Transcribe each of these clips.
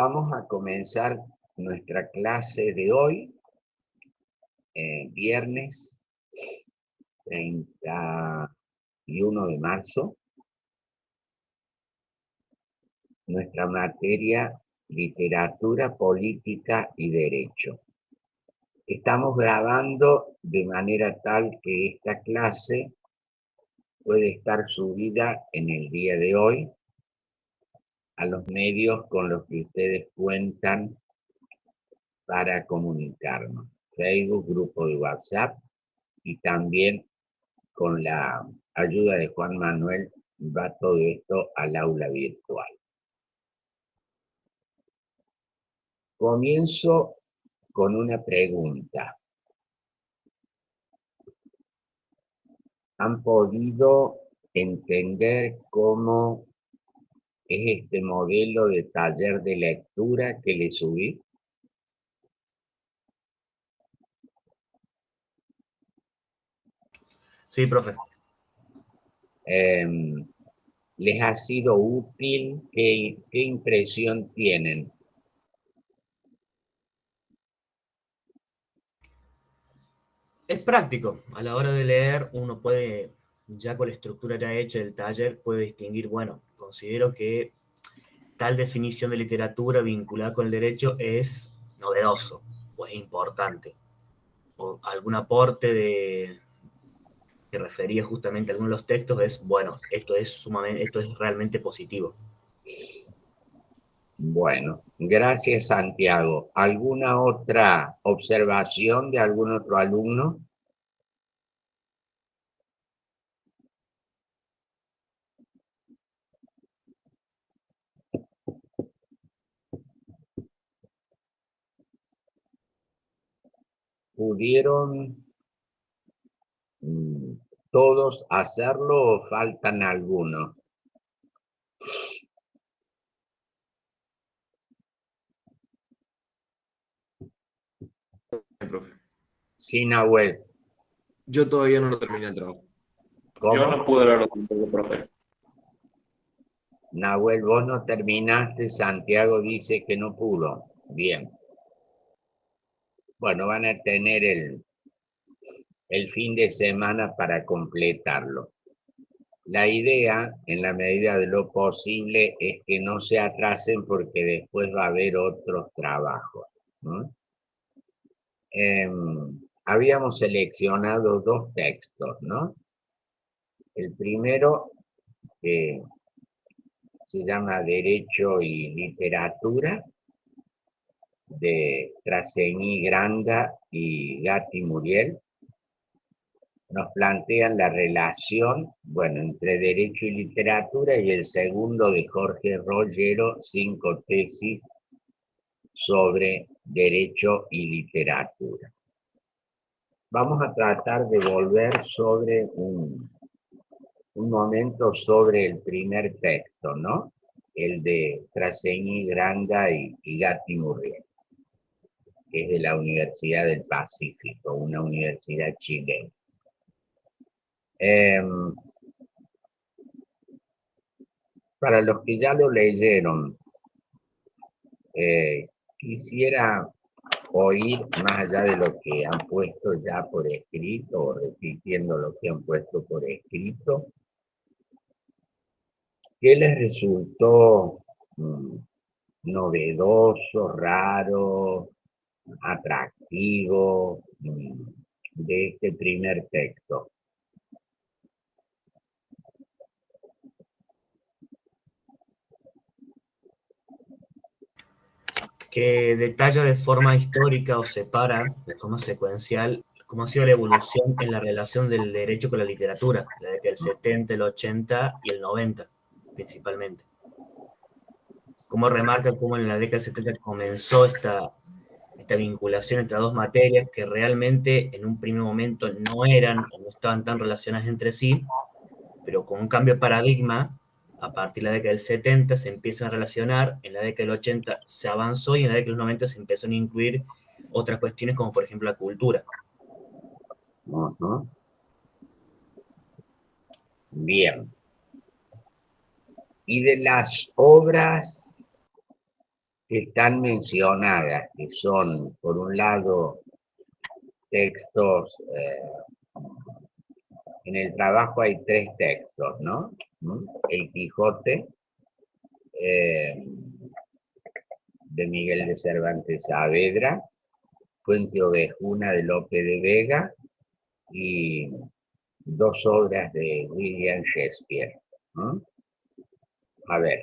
Vamos a comenzar nuestra clase de hoy, viernes 31 de marzo, nuestra materia Literatura, Política y Derecho. Estamos grabando de manera tal que esta clase puede estar subida en el día de hoy a los medios con los que ustedes cuentan para comunicarnos. Facebook, grupo de WhatsApp, y también con la ayuda de Juan Manuel va todo esto al aula virtual. Comienzo con una pregunta. ¿Han podido entender cómo es este modelo de taller de lectura que les subí? Sí, profe. ¿Les ha sido útil? ¿Qué impresión tienen? Es práctico. A la hora de leer, uno puede, ya con la estructura ya hecha del taller, puede distinguir, bueno, considero que tal definición de literatura vinculada con el derecho es novedoso o es importante. O algún aporte que refería justamente a algunos de los textos es, bueno, esto es realmente positivo. Bueno, gracias Santiago. ¿Alguna otra observación de algún otro alumno? ¿Pudieron todos hacerlo o faltan algunos? Profe. Sí, Nahuel. Yo todavía no lo terminé el trabajo. ¿Cómo? Yo no pude leerlo tampoco, profe. Nahuel, vos no terminaste, Santiago dice que no pudo. Bien. Bueno, van a tener el fin de semana para completarlo. La idea, en la medida de lo posible, es que no se atrasen porque después va a haber otros trabajos, ¿no? Habíamos seleccionado dos textos, ¿no? El primero, que se llama Derecho y Literatura, de Traseñí Granda y Gatti Muriel. Nos plantean la relación, bueno, entre derecho y literatura, y el segundo de Jorge Rollero, 5 tesis sobre derecho y literatura. Vamos a tratar de volver sobre un momento sobre el primer texto, ¿no? El de Traseñí Granda y Gatti Muriel, que es de la Universidad del Pacífico, una universidad chilena. Para los que ya lo leyeron, quisiera oír, más allá de lo que han puesto ya por escrito, o repitiendo lo que han puesto por escrito, ¿qué les resultó novedoso, raro, atractivo de este primer texto? Que detalla de forma histórica o separa de forma secuencial cómo ha sido la evolución en la relación del derecho con la literatura, la década del 70, el 80 y el 90, principalmente. Cómo remarca cómo en la década del 70 comenzó esta vinculación entre dos materias que realmente en un primer momento no eran o no estaban tan relacionadas entre sí, pero con un cambio de paradigma, a partir de la década del 70 se empiezan a relacionar, en la década del 80 se avanzó y en la década del 90 se empezaron a incluir otras cuestiones como por ejemplo la cultura. Bien. Y de las obras que están mencionadas, que son, por un lado, textos, en el trabajo hay 3 textos, ¿no? El Quijote, de Miguel de Cervantes Saavedra, Fuente Ovejuna de Lope de Vega y 2 obras de William Shakespeare, ¿no? A ver,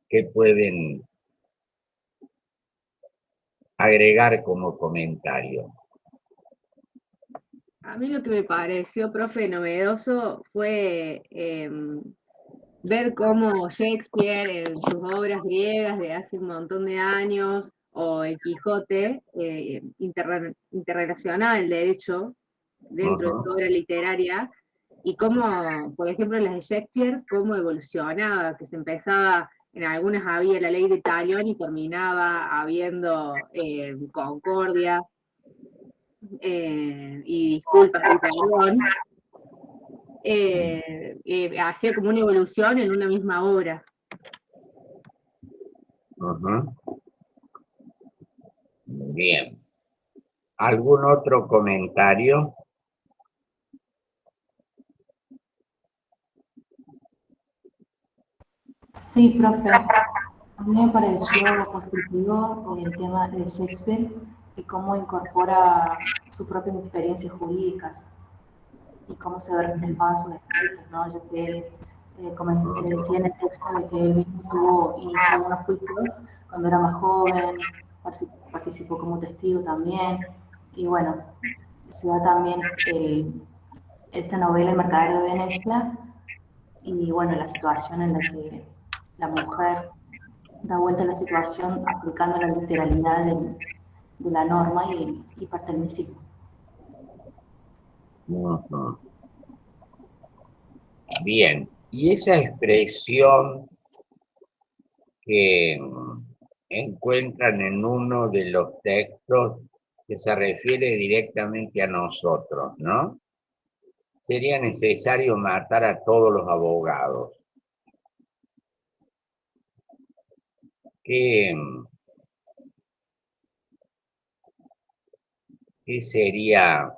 ¿qué pueden agregar como comentario? A mí lo que me pareció, profe, novedoso fue ver cómo Shakespeare en sus obras griegas de hace un montón de años, o el Quijote, interrelacionaba el derecho dentro de su obra literaria, y cómo, por ejemplo, en las de Shakespeare, cómo evolucionaba, que se empezaba, en algunas había la ley de talión y terminaba habiendo concordia, y disculpas y perdón, hacía como una evolución en una misma obra. Bien. ¿Algún otro comentario? Sí, profe. A mí me pareció positivo el tema de Shakespeare y cómo incorpora sus propias experiencias jurídicas y cómo se ve reflejado en sus escritos, ¿no? Ya que él decía en el texto de que él mismo inició algunos juicios cuando era más joven, participó como testigo también, y bueno, se da también esta novela El Mercader de Venecia, y bueno, la situación en la que la mujer da vuelta a la situación aplicando la literalidad de la norma y paternicidio. Bien, y esa expresión que encuentran en uno de los textos que se refiere directamente a nosotros, ¿no? Sería necesario matar a todos los abogados. ¿Qué sería,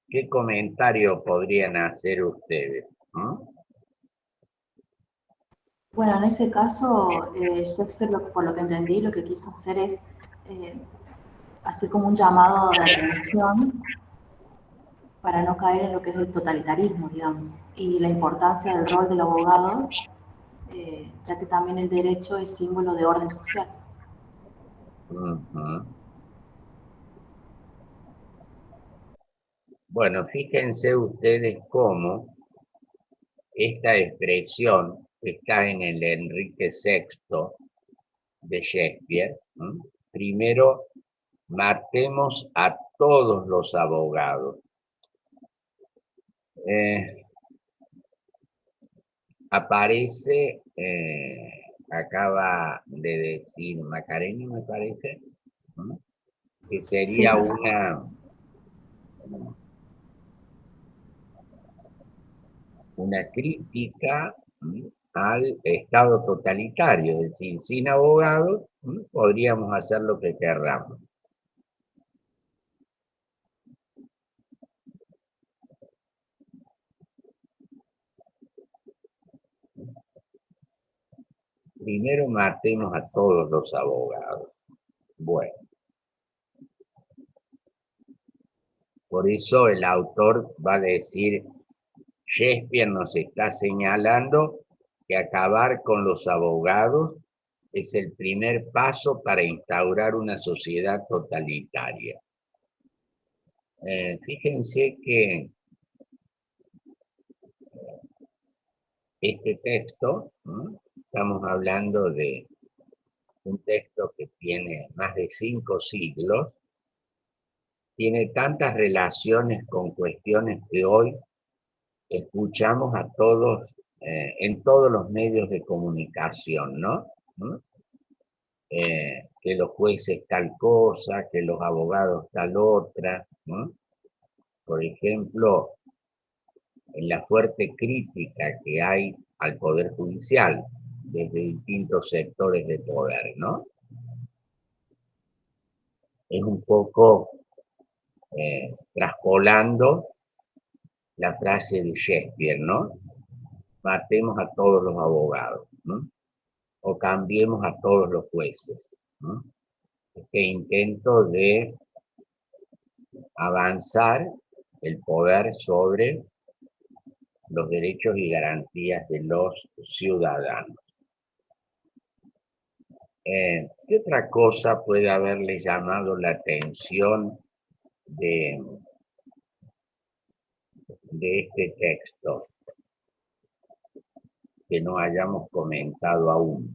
qué comentario podrían hacer ustedes? ¿No? Bueno, en ese caso, Shakespeare, por lo que entendí, lo que quiso hacer es hacer como un llamado de atención para no caer en lo que es el totalitarismo, digamos, y la importancia del rol del abogado, ya que también el derecho es símbolo de orden social. Bueno, fíjense ustedes cómo esta expresión está en el Enrique VI de Shakespeare. Primero, matemos a todos los abogados. Aparece, acaba de decir Macarena, me parece, que sería Sí. una crítica al Estado totalitario, es decir, sin abogados podríamos hacer lo que querramos. Primero matemos a todos los abogados. Bueno, por eso el autor va a decir, Shakespeare nos está señalando que acabar con los abogados es el primer paso para instaurar una sociedad totalitaria. Fíjense que este texto, estamos hablando de un texto que tiene más de 5 siglos, tiene tantas relaciones con cuestiones que hoy escuchamos a todos, en todos los medios de comunicación, ¿no? Que los jueces tal cosa, que los abogados tal otra, ¿no? Por ejemplo, en la fuerte crítica que hay al Poder Judicial desde distintos sectores de poder, ¿no? Es un poco traspolando la frase de Shakespeare, ¿no? Matemos a todos los abogados, ¿no? O cambiemos a todos los jueces, ¿no? Este intento de avanzar el poder sobre los derechos y garantías de los ciudadanos. ¿Qué otra cosa puede haberle llamado la atención de este texto que no hayamos comentado aún?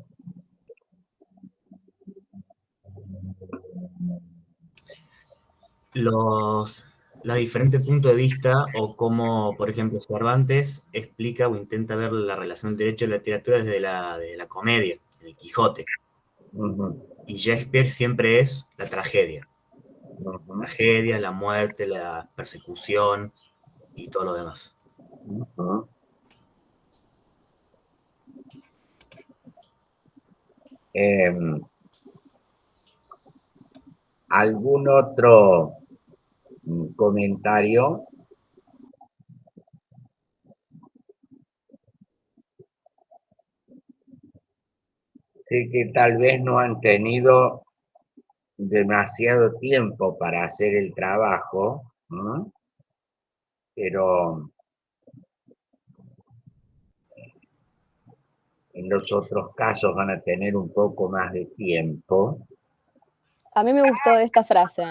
Los diferentes puntos de vista, o cómo, por ejemplo, Cervantes explica o intenta ver la relación del derecho y la literatura desde de la comedia, el Quijote. Y Shakespeare siempre es la tragedia. La tragedia, la muerte, la persecución y todo lo demás. ¿Algún otro comentario? Sé que tal vez no han tenido demasiado tiempo para hacer el trabajo, ¿no? Pero en los otros casos van a tener un poco más de tiempo. A mí me gustó esta frase.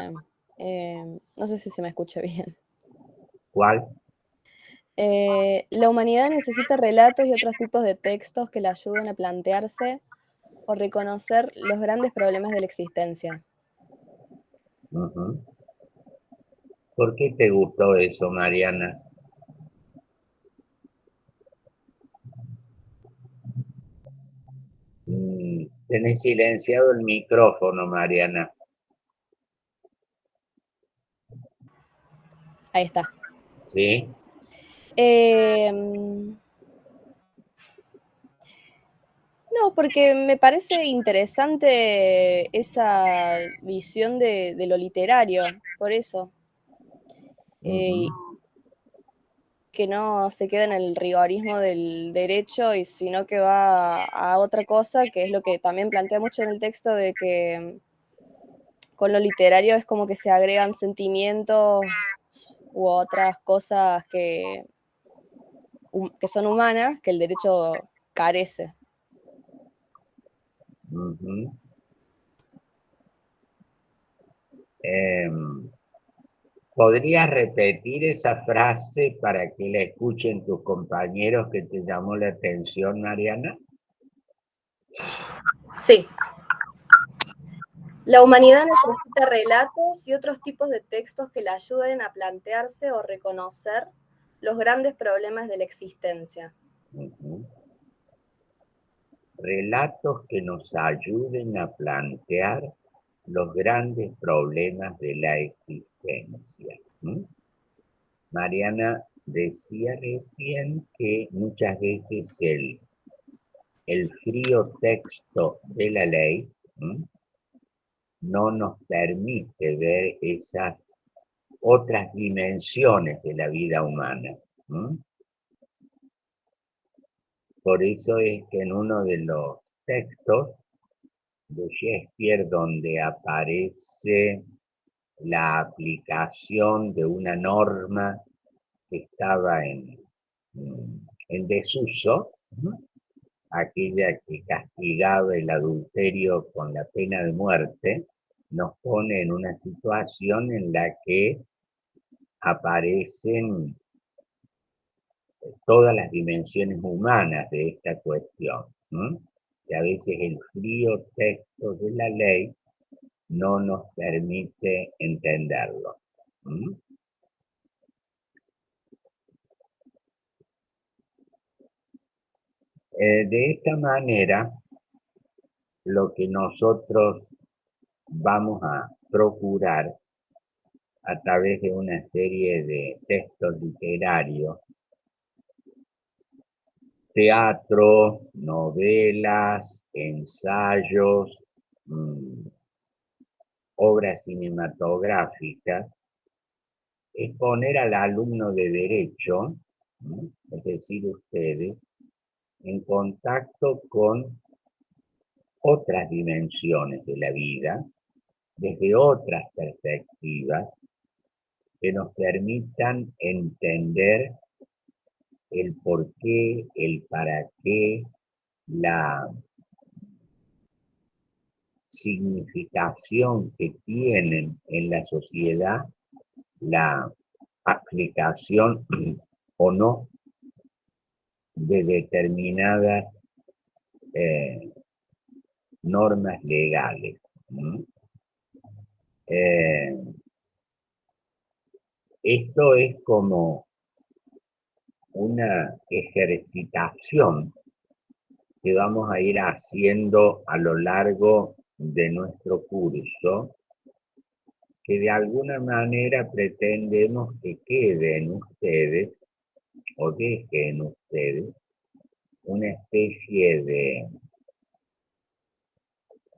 No sé si se me escucha bien. ¿Cuál? La humanidad necesita relatos y otros tipos de textos que la ayuden a plantearse o reconocer los grandes problemas de la existencia. ¿Por qué te gustó eso, Mariana? Tenés silenciado el micrófono, Mariana. Ahí está. ¿Sí? No, porque me parece interesante esa visión de lo literario, por eso. Que no se queda en el rigorismo del derecho, y sino que va a otra cosa, que es lo que también plantea mucho en el texto, de que con lo literario es como que se agregan sentimientos u otras cosas que son humanas, que el derecho carece. ¿Podrías repetir esa frase para que la escuchen tus compañeros que te llamó la atención, Mariana? Sí. La humanidad necesita relatos y otros tipos de textos que la ayuden a plantearse o reconocer los grandes problemas de la existencia. Relatos que nos ayuden a plantear los grandes problemas de la existencia. Mariana decía recién que muchas veces el frío texto de la ley no nos permite ver esas otras dimensiones de la vida humana. Por eso es que en uno de los textos de Shakespeare, donde aparece la aplicación de una norma que estaba en desuso, aquella que castigaba el adulterio con la pena de muerte, nos pone en una situación en la que aparecen todas las dimensiones humanas de esta cuestión, que a veces el frío texto de la ley no nos permite entenderlo. De esta manera, lo que nosotros vamos a procurar a través de una serie de textos literarios teatro, novelas, ensayos, obras cinematográficas, es poner al alumno de Derecho, es decir, ustedes, en contacto con otras dimensiones de la vida, desde otras perspectivas, que nos permitan entender el por qué, el para qué, la significación que tienen en la sociedad, la aplicación o no de determinadas normas legales. Esto es como una ejercitación que vamos a ir haciendo a lo largo de nuestro curso, que de alguna manera pretendemos que quede en ustedes o deje en ustedes una especie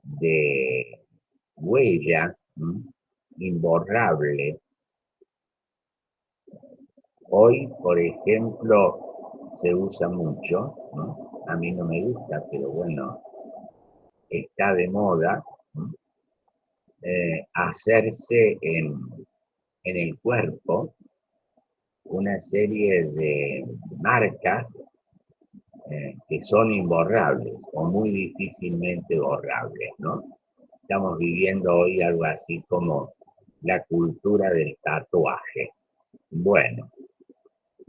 de huella imborrable. Hoy, por ejemplo, se usa mucho, ¿no? A mí no me gusta, pero bueno, está de moda, ¿no? Hacerse en el cuerpo una serie de marcas que son imborrables o muy difícilmente borrables, ¿no? Estamos viviendo hoy algo así como la cultura del tatuaje. Bueno,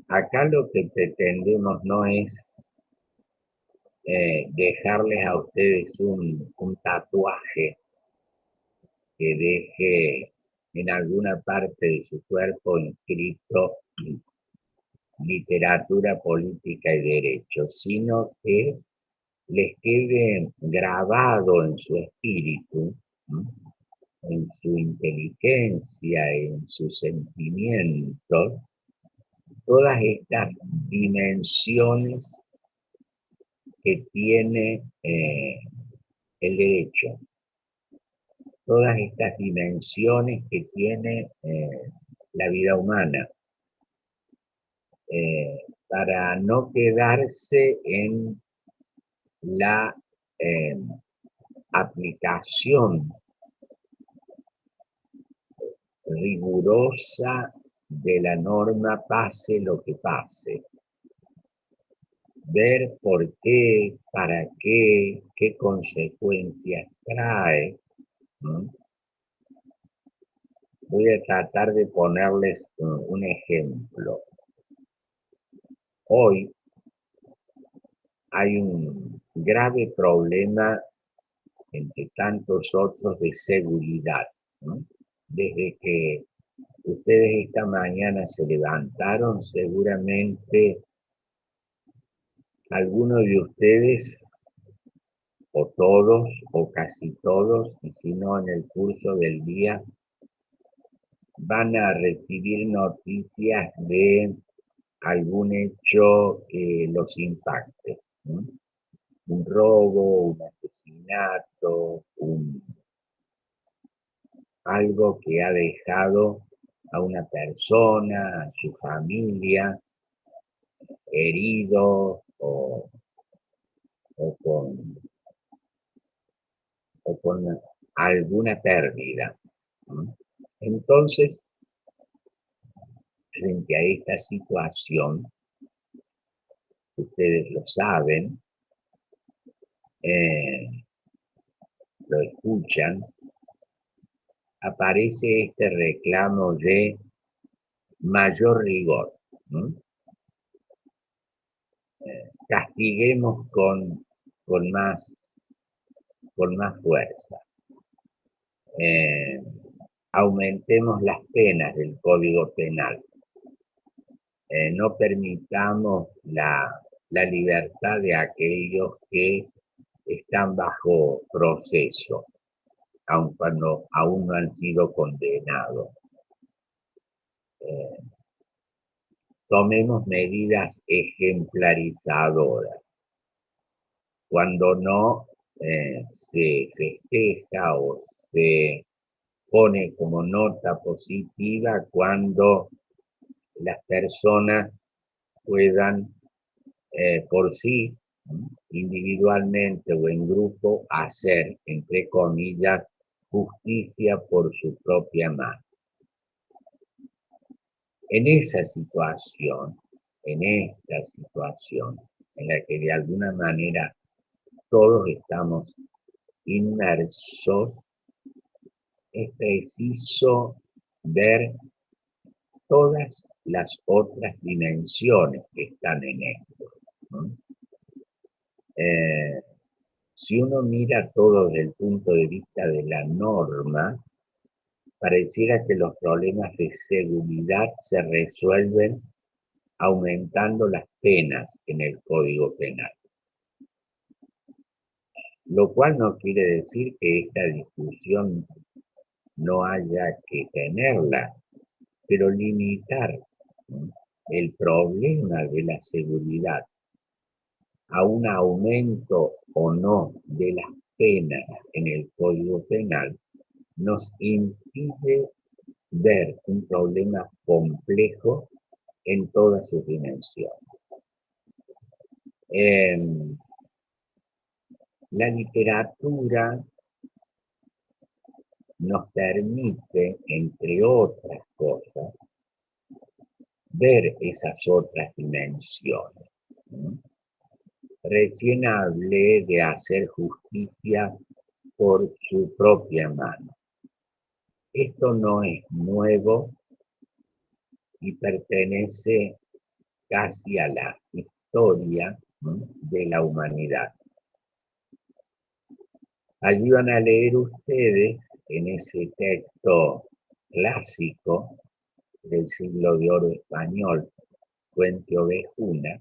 acá lo que pretendemos no es dejarles a ustedes un tatuaje que deje en alguna parte de su cuerpo inscrito literatura, política y derecho, sino que les quede grabado en su espíritu, ¿no? En su inteligencia, en sus sentimientos, todas estas dimensiones que tiene el derecho, todas estas dimensiones que tiene la vida humana, para no quedarse en la aplicación rigurosa de la norma, pase lo que pase. Ver por qué, para qué consecuencias trae, ¿no? Voy a tratar de ponerles un ejemplo. Hoy hay un grave problema, entre tantos otros, de seguridad, ¿no? Desde que ustedes esta mañana se levantaron, seguramente algunos de ustedes, o todos, o casi todos, y si no en el curso del día, van a recibir noticias de algún hecho que los impacte, ¿no? Un robo, un asesinato, algo que ha dejado a una persona, a su familia, herido o con alguna pérdida, ¿no? Entonces, frente a esta situación, ustedes lo saben, lo escuchan, aparece este reclamo de mayor rigor, ¿no? Castiguemos con más fuerza. Aumentemos las penas del Código Penal. No permitamos la libertad de aquellos que están bajo proceso, aun cuando aún no han sido condenados. tomemos medidas ejemplarizadoras. Cuando no se festeja o se pone como nota positiva cuando las personas puedan por sí, individualmente o en grupo, hacer, entre comillas, justicia por su propia mano. En esta situación, en la que de alguna manera todos estamos inmersos, es preciso ver todas las otras dimensiones que están en esto, ¿no? Si uno mira todo desde el punto de vista de la norma, pareciera que los problemas de seguridad se resuelven aumentando las penas en el Código Penal. Lo cual no quiere decir que esta discusión no haya que tenerla, pero limitar, ¿no?, el problema de la seguridad a un aumento o no de las penas en el Código Penal nos impide ver un problema complejo en todas sus dimensiones. La literatura nos permite, entre otras cosas, ver esas otras dimensiones, ¿no? Recién hablé de hacer justicia por su propia mano. Esto no es nuevo y pertenece casi a la historia, ¿no?, de la humanidad. Allí van a leer ustedes en ese texto clásico del siglo de oro español, Fuente Ovejuna,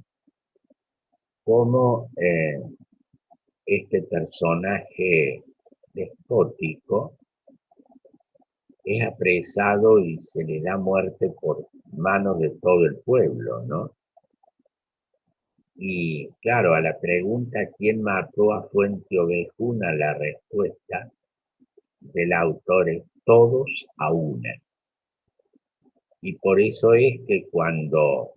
cómo este personaje despótico es apresado y se le da muerte por manos de todo el pueblo, ¿no? Y claro, a la pregunta ¿quién mató a Fuente Ovejuna?, la respuesta del autor es todos a una. Y por eso es que cuando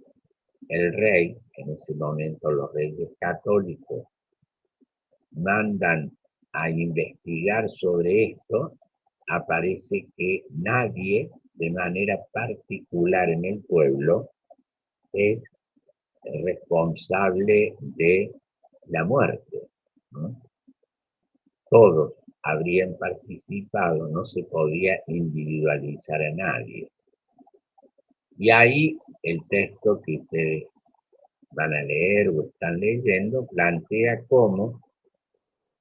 el rey, en ese momento los reyes católicos, mandan a investigar sobre esto, aparece que nadie, de manera particular en el pueblo, es responsable de la muerte, ¿no? Todos habrían participado, no se podía individualizar a nadie. Y ahí el texto que ustedes van a leer o están leyendo plantea cómo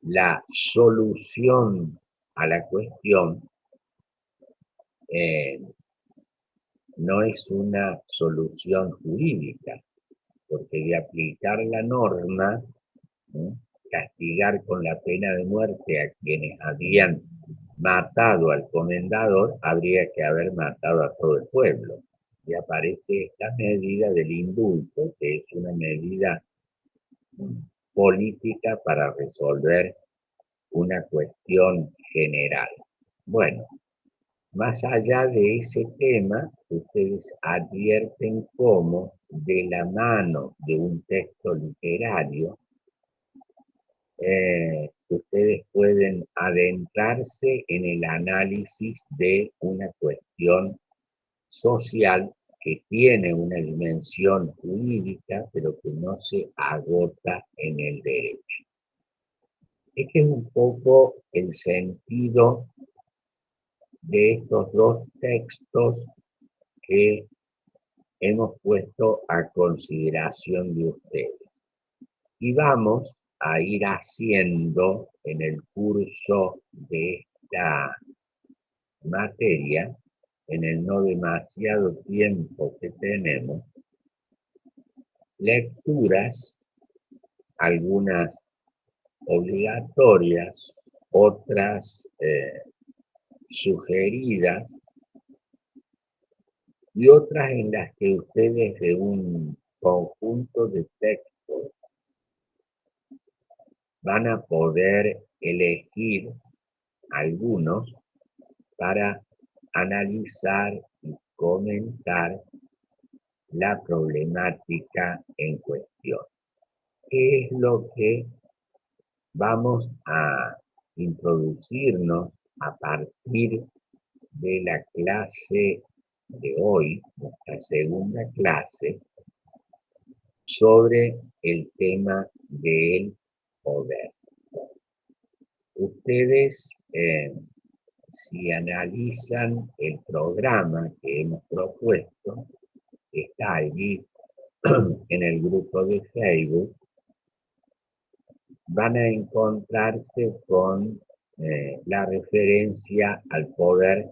la solución a la cuestión no es una solución jurídica, porque de aplicar la norma, ¿no?, castigar con la pena de muerte a quienes habían matado al comendador, habría que haber matado a todo el pueblo. Y aparece esta medida del indulto, que es una medida política para resolver una cuestión general. Bueno, más allá de ese tema, ustedes advierten cómo, de la mano de un texto literario, ustedes pueden adentrarse en el análisis de una cuestión social que tiene una dimensión jurídica, pero que no se agota en el derecho. Este es un poco el sentido de estos dos textos que hemos puesto a consideración de ustedes. Y vamos a ir haciendo en el curso de esta materia, en el no demasiado tiempo que tenemos, lecturas, algunas obligatorias, otras sugeridas, y otras en las que ustedes de un conjunto de textos van a poder elegir algunos para analizar y comentar la problemática en cuestión. ¿Qué es lo que vamos a introducirnos a partir de la clase de hoy, nuestra segunda clase, sobre el tema del poder? Ustedes, si analizan el programa que hemos propuesto, está allí en el grupo de Facebook, van a encontrarse con la referencia al poder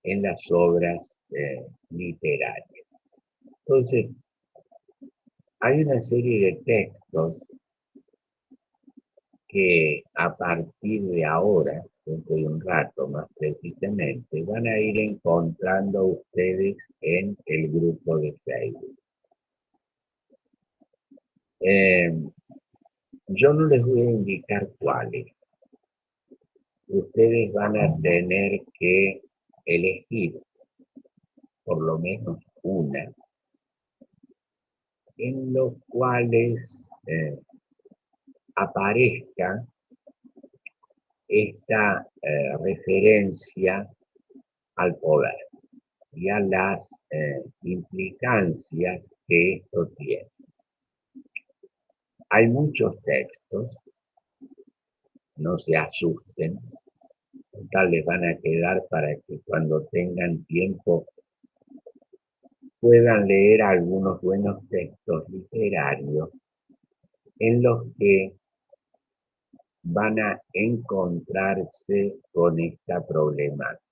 en las obras literarias. Entonces, hay una serie de textos que a partir de ahora, dentro de un rato más precisamente, van a ir encontrando ustedes en el grupo de Facebook. Yo no les voy a indicar cuáles. Ustedes van a tener que elegir por lo menos una, en los cuales aparezca esta referencia al poder y a las implicancias que esto tiene. Hay muchos textos, no se asusten, total les van a quedar para que cuando tengan tiempo puedan leer algunos buenos textos literarios en los que van a encontrarse con esta problemática.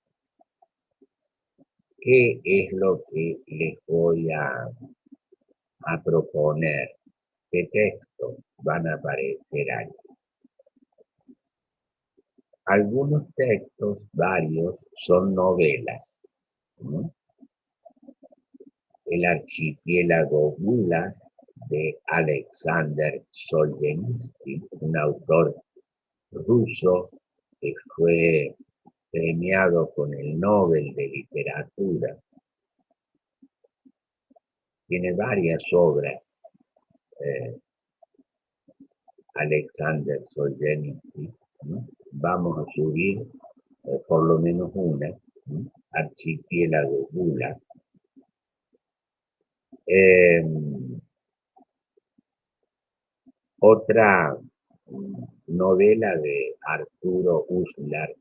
¿Qué es lo que les voy a proponer? ¿Qué textos van a aparecer ahí? Algunos textos, varios, son novelas, ¿no? El archipiélago Gulag de Alexander Solzhenitsyn, un autor ruso que fue premiado con el Nobel de Literatura. Tiene varias obras, Alexander Solzhenitsyn, ¿no? Vamos a subir por lo menos una, ¿no? Archipiélago Gulag. Otra novela de Arturo Uslar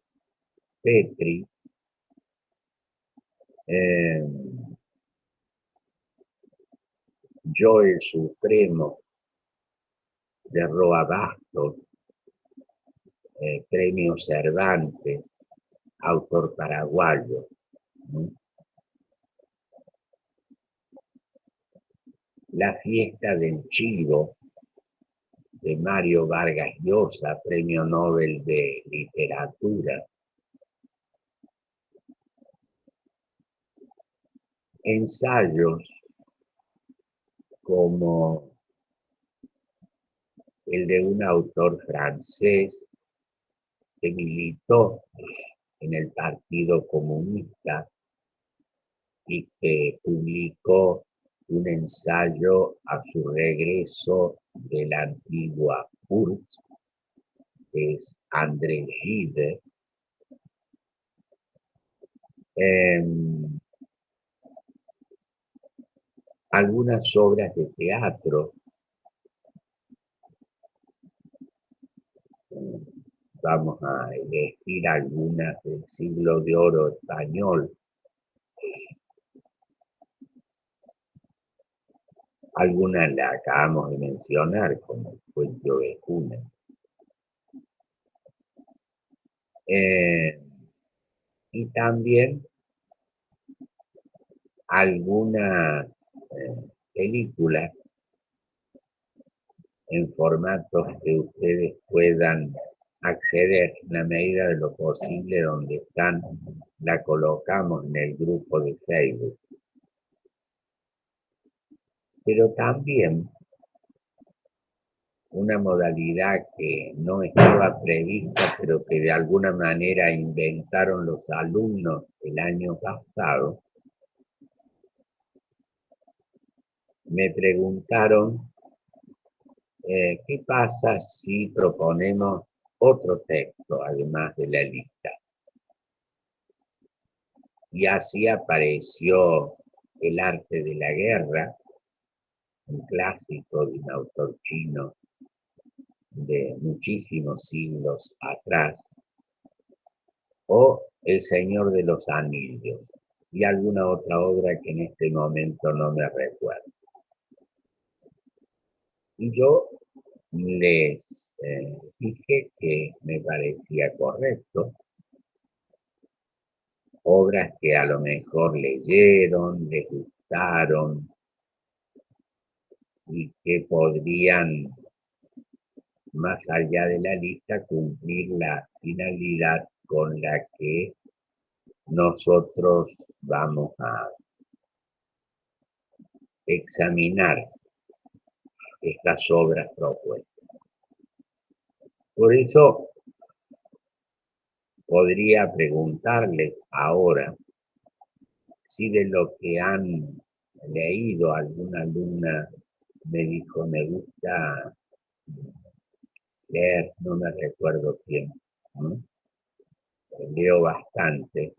Petri, Yo el Supremo de Roa Bastos, Premio Cervantes, autor paraguayo, ¿no? La fiesta del chivo de Mario Vargas Llosa, Premio Nobel de Literatura. Ensayos como el de un autor francés que militó en el Partido Comunista y que publicó un ensayo a su regreso de la antigua URSS, que es André Gide. Algunas obras de teatro, vamos a elegir algunas del siglo de oro español, algunas las acabamos de mencionar, como el Cuento de Cuna. Y también algunas películas en formatos que ustedes puedan acceder en la medida de lo posible donde están, la colocamos en el grupo de Facebook. pero también una modalidad que no estaba prevista, pero que de alguna manera inventaron los alumnos el año pasado. Me preguntaron, ¿qué pasa si proponemos otro texto además de la lista? Y así apareció El arte de la guerra, un clásico de un autor chino de muchísimos siglos atrás, o El Señor de los Anillos, y alguna otra obra que en este momento no me recuerdo. Y yo les dije que me parecía correcto, obras que a lo mejor leyeron, les gustaron y que podrían, más allá de la lista, cumplir la finalidad con la que nosotros vamos a examinar estas obras propuestas. Por eso podría preguntarles ahora si de lo que han leído, alguna alumna me dijo, me gusta leer, no me recuerdo quién, ¿no? Leo bastante,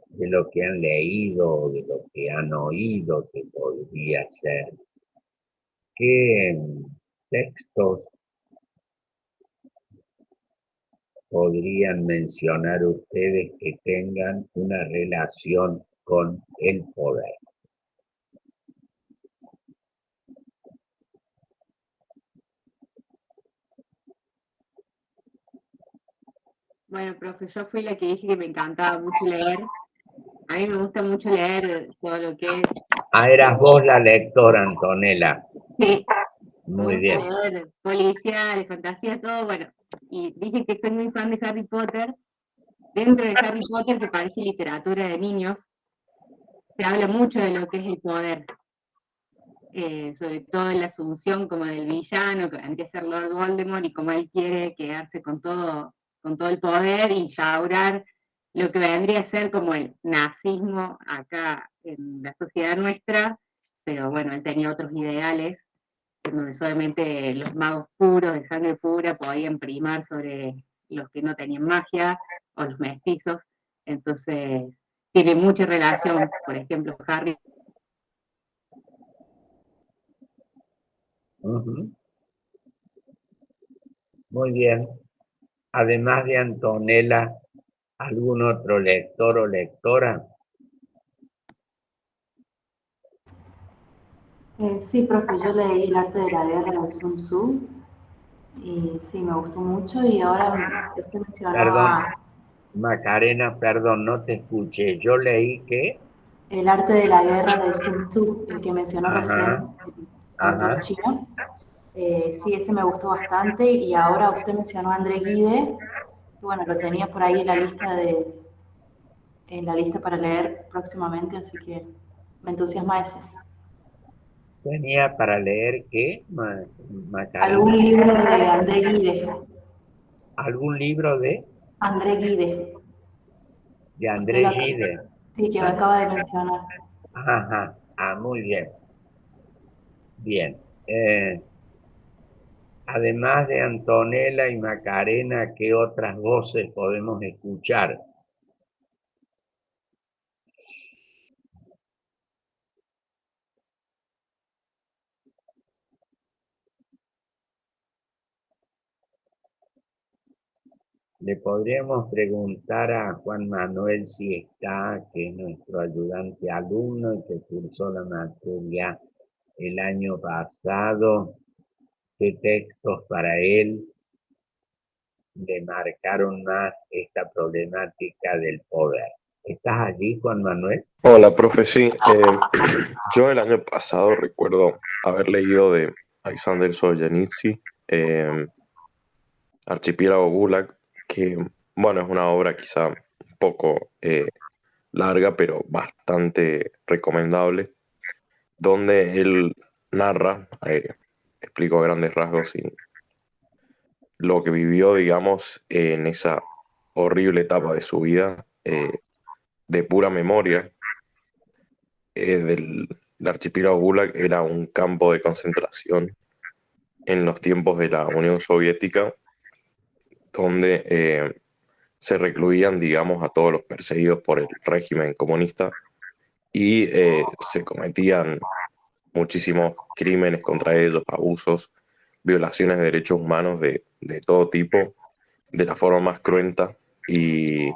de lo que han leído, de lo que han oído, que podría ser. ¿Qué textos podrían mencionar ustedes que tengan una relación con el poder? Bueno, profe, yo fui la que dije que me encantaba mucho leer. A mí me gusta mucho leer todo lo que es... Ah, eras vos la lectora, Antonella. Sí, Muy me bien. gusta leer policial, fantasía, todo, bueno. Y dije que soy muy fan de Harry Potter. Dentro de Harry Potter, que parece literatura de niños, se habla mucho de lo que es el poder. Sobre todo en la asunción como del villano, que antes de ser Lord Voldemort, y como él quiere quedarse con todo el poder y instaurar lo que vendría a ser como el nazismo acá en la sociedad nuestra, pero bueno, él tenía otros ideales, en donde solamente los magos puros, de sangre pura, podían primar sobre los que no tenían magia, o los mestizos. Entonces, tiene mucha relación, por ejemplo, Harry. Muy bien. Además de Antonella, ¿algún otro lector o lectora? Sí, profe, yo leí El arte de la guerra de Sun Tzu y sí, me gustó mucho y ahora usted mencionaba... Perdón, Macarena, perdón, no te escuché. Yo leí que... El arte de la guerra de Sun Tzu, el que mencionó recién, el autor chino. Sí, ese me gustó bastante y ahora usted mencionó a André Gide, bueno, lo tenía por ahí en la lista para leer próximamente, así que me entusiasma ese. Tenía para leer que, Macarena, ¿Algún libro de André Gide? algún libro de André Gide. Usted André lo, Gide. sí, que me acaba de mencionar. Ajá, muy bien. Bien. Además de Antonella y Macarena, ¿qué otras voces podemos escuchar? Le podríamos preguntar a Juan Manuel si está, que es nuestro ayudante alumno y que cursó la materia el año pasado, qué textos para él le marcaron más esta problemática del poder. ¿Estás allí, Juan Manuel? Hola, profe, sí. Yo el año pasado recuerdo haber leído de Alexander Solzhenitsyn, Archipiélago Gulag, que, bueno, es una obra quizá un poco larga, pero bastante recomendable, donde él narra, explico a grandes rasgos lo que vivió, digamos, en esa horrible etapa de su vida, de pura memoria. El archipiélago Gulag era un campo de concentración en los tiempos de la Unión Soviética, donde se recluían, digamos, a todos los perseguidos por el régimen comunista y se cometían muchísimos crímenes contra ellos, abusos, violaciones de derechos humanos de todo tipo, de la forma más cruenta, y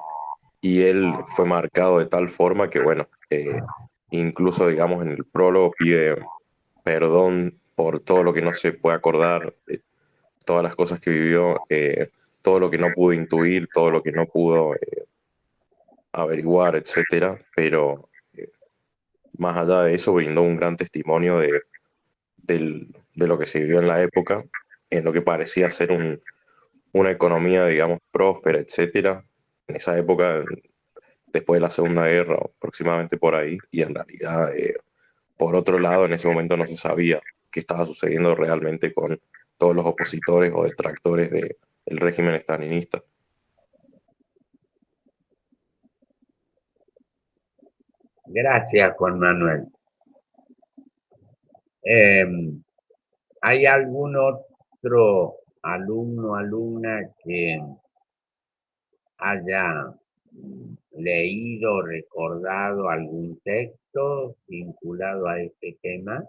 él fue marcado de tal forma que, bueno, incluso, digamos, en el prólogo pide perdón por todo lo que no se puede acordar, todas las cosas que vivió, todo lo que no pudo intuir, todo lo que no pudo averiguar, etcétera, pero más allá de eso brindó un gran testimonio de lo que se vivió en la época, en lo que parecía ser una economía, digamos, próspera, etcétera, en esa época, después de la Segunda Guerra, aproximadamente por ahí, y en realidad, por otro lado, en ese momento no se sabía qué estaba sucediendo realmente con todos los opositores o detractores del régimen estalinista. Gracias, Juan Manuel. ¿Hay algún otro alumno, alumna que haya leído, recordado algún texto vinculado a este tema?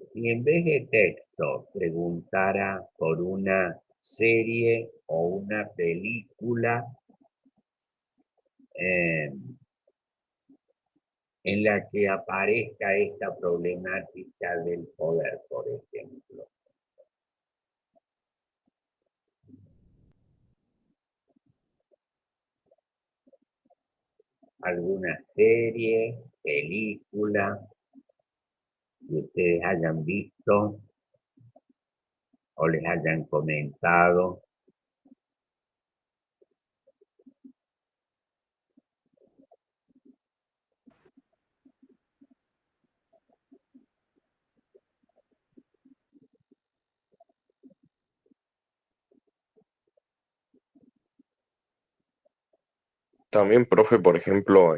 Si en vez de texto preguntara por una serie o una película en la que aparezca esta problemática del poder, por ejemplo. Alguna serie, película que ustedes hayan visto o les hayan comentado. También, profe, por ejemplo,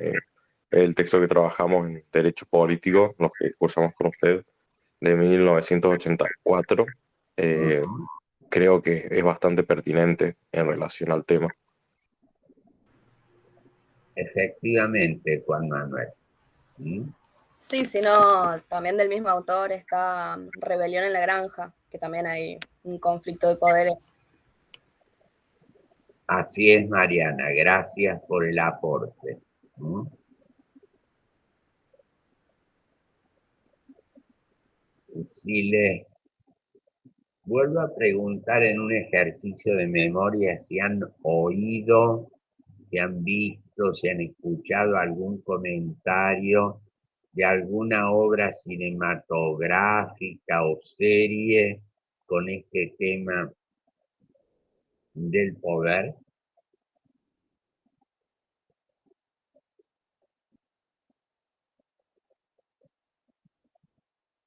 el texto que trabajamos en Derecho Político, los que cursamos con usted, de 1984, creo que es bastante pertinente en relación al tema. Efectivamente, Juan Manuel. Sí, sino también del mismo autor está Rebelión en la Granja, que también hay un conflicto de poderes. Así es, Mariana, gracias por el aporte. Si les vuelvo a preguntar en un ejercicio de memoria si han oído, si han visto, si han escuchado algún comentario de alguna obra cinematográfica o serie con este tema del poder.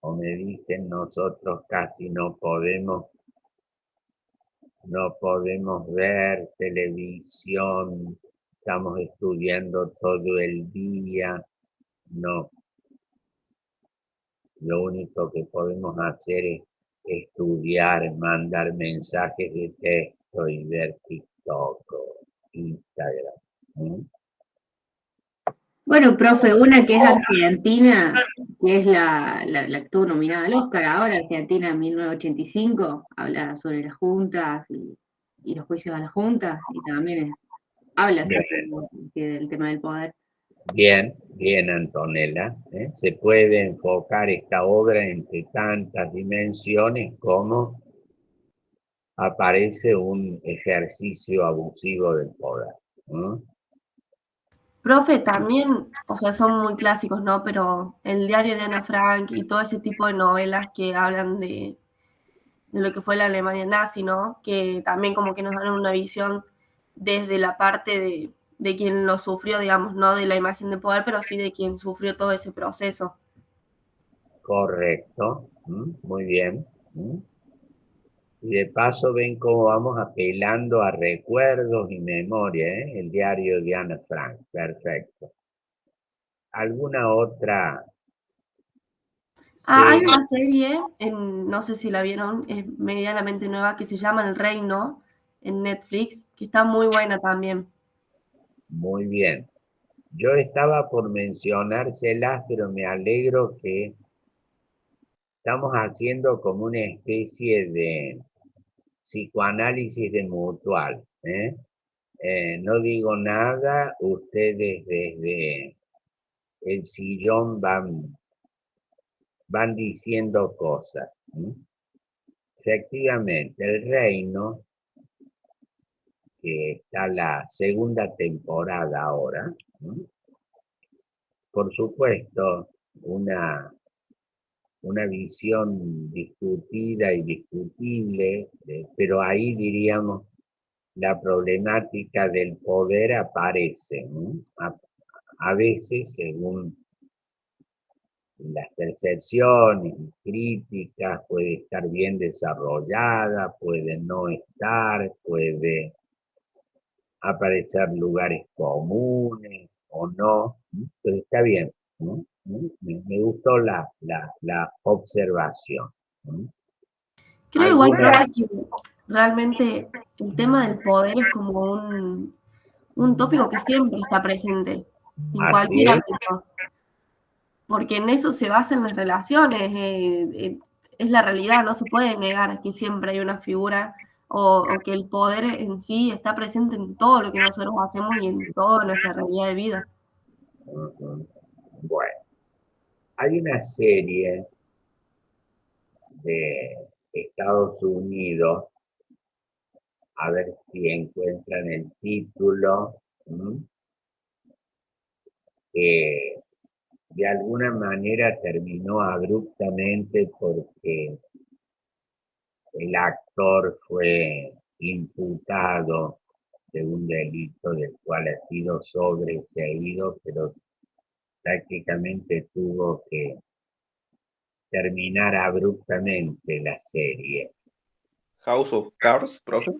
O me dicen, nosotros casi no podemos ver televisión, estamos estudiando todo el día. No, lo único que podemos hacer es estudiar, mandar mensajes de texto y ver TikTok o Instagram. Bueno, profe, una que es argentina, que es la que estuvo nominada al Oscar ahora, Argentina 1985, habla sobre las juntas y los juicios a las juntas, y también habla del tema del poder. Bien, Antonella. Se puede enfocar esta obra entre tantas dimensiones como aparece un ejercicio abusivo del poder. Profe, también, o sea, son muy clásicos, ¿no? Pero el diario de Ana Frank y todo ese tipo de novelas que hablan de lo que fue la Alemania nazi, ¿no? Que también como que nos dan una visión desde la parte de quien lo sufrió, digamos, no de la imagen de poder, pero sí de quien sufrió todo ese proceso. Correcto. Muy bien. Y de paso ven cómo vamos apelando a recuerdos y memoria, ¿eh? El diario de Ana Frank. Perfecto. ¿Alguna otra Hay serie? una serie, no sé si la vieron, es medianamente nueva, que se llama El Reino, en Netflix, que está muy buena también. Muy bien. Yo estaba por mencionárselas, pero me alegro que estamos haciendo como una especie de psicoanálisis de mutual, ¿eh? No digo nada, ustedes desde el sillón van diciendo cosas. Efectivamente, El Reino, que está la segunda temporada ahora, por supuesto, una visión discutida y discutible, pero ahí diríamos la problemática del poder aparece, ¿no? A veces, según las percepciones y críticas, puede estar bien desarrollada, puede no estar, puede aparecer lugares comunes o no, pero está bien, ¿no? Me gustó la observación, ¿no? Creo igual, ¿Alguna? profe, que realmente el tema del poder es como un tópico que siempre está presente en Así cualquier es, ámbito, porque en eso se basan las relaciones, es la realidad, no se puede negar que siempre hay una figura o que el poder en sí está presente en todo lo que nosotros hacemos y en toda nuestra realidad de vida. bueno, hay una serie de Estados Unidos, a ver si encuentran el título, que de alguna manera terminó abruptamente porque el actor fue imputado de un delito del cual ha sido sobreseído, pero prácticamente tuvo que terminar abruptamente la serie. House of Cards, profe.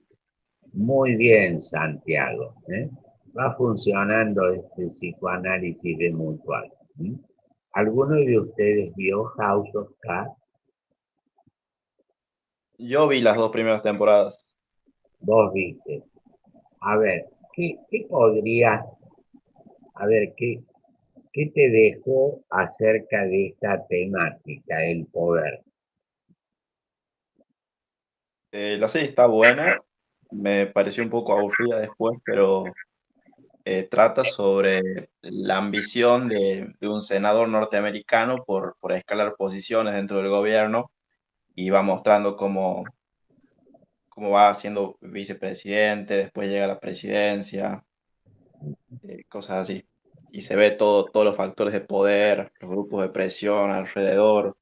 Muy bien, Santiago, ¿eh? Va funcionando este psicoanálisis de mutual. ¿Alguno de ustedes vio House of Cards? Yo vi las 2 primeras temporadas. Vos viste. A ver, ¿qué podría, a ver, qué te dejó acerca de esta temática, el poder? La serie está buena, me pareció un poco aburrida después, pero trata sobre la ambición de un senador norteamericano por escalar posiciones dentro del gobierno y va mostrando cómo va siendo vicepresidente, después llega a la presidencia, cosas así. Y se ve todos los factores de poder, los grupos de presión alrededor.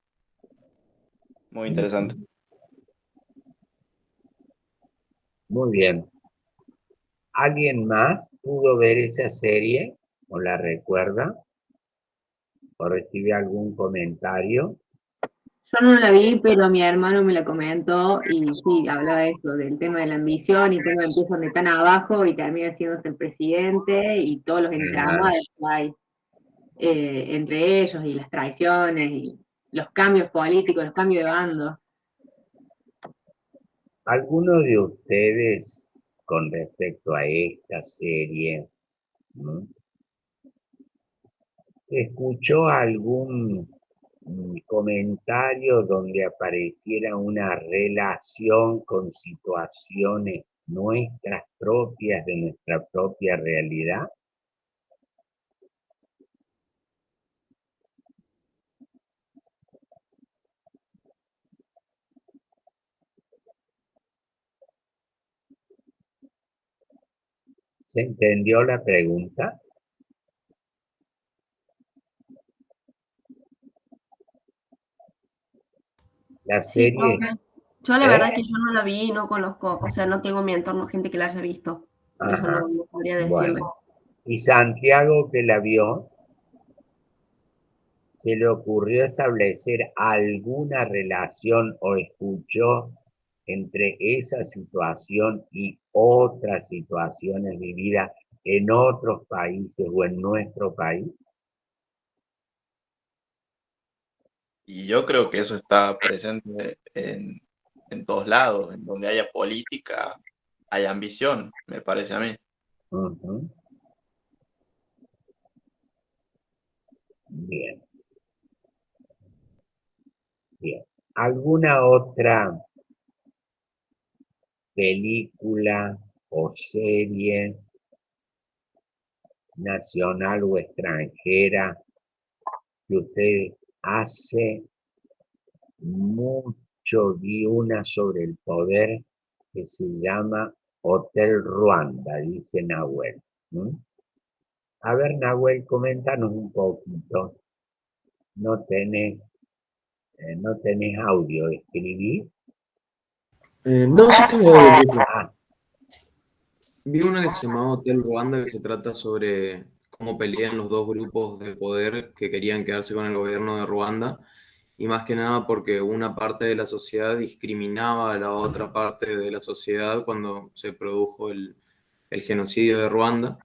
Muy interesante. Muy bien. ¿Alguien más pudo ver esa serie o la recuerda o recibe algún comentario? Yo no la vi, pero mi hermano me la comentó y sí, hablaba de eso, del tema de la ambición y cómo empiezan de tan abajo y termina siendo el presidente y todos los Ah, entramados que hay entre ellos y las traiciones y los cambios políticos, los cambios de bando. ¿Alguno de ustedes con respecto a esta serie, ¿no? escuchó algún comentario donde apareciera una relación con situaciones nuestras propias de nuestra propia realidad? ¿Se entendió la pregunta? La Sí, serie, profe. Yo la ¿Eh? verdad es que yo no la vi y no conozco, o sea, no tengo en mi entorno gente que la haya visto. Por eso Ajá. no podría decirle. Bueno, y Santiago, que la vio, ¿se le ocurrió establecer alguna relación o escuchó entre esa situación y otras situaciones vividas en otros países o en nuestro país? Y yo creo que eso está presente en todos lados, en donde haya política, hay ambición, me parece a mí. Ujú. Bien, bien. ¿Alguna otra película o serie nacional o extranjera que usted hace mucho vi una sobre el poder que se llama Hotel Ruanda, dice Nahuel? ¿Mm? A ver, Nahuel, coméntanos un poquito. No tenés audio, escribí. No, sí tengo audio. Ah, Vi una que se llamaba Hotel Ruanda, que se trata sobre cómo pelean los dos grupos de poder que querían quedarse con el gobierno de Ruanda, y más que nada porque una parte de la sociedad discriminaba a la otra parte de la sociedad cuando se produjo el genocidio de Ruanda,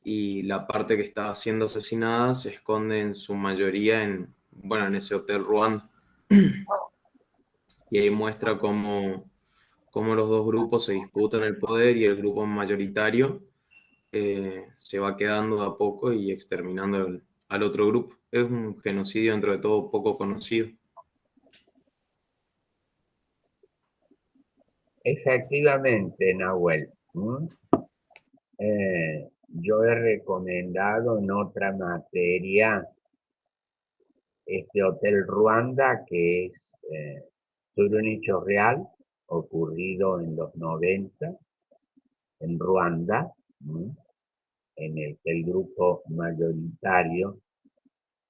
y la parte que estaba siendo asesinada se esconde en su mayoría bueno, en ese Hotel Ruanda. Y ahí muestra cómo los dos grupos se disputan el poder y el grupo mayoritario se va quedando de a poco y exterminando al otro grupo. Es un genocidio dentro de todo poco conocido. efectivamente, Nahuel. ¿Mm? Yo he recomendado en otra materia este Hotel Ruanda, que es sobre un hecho real ocurrido en los 90 en Ruanda, ¿m? En el que el grupo mayoritario,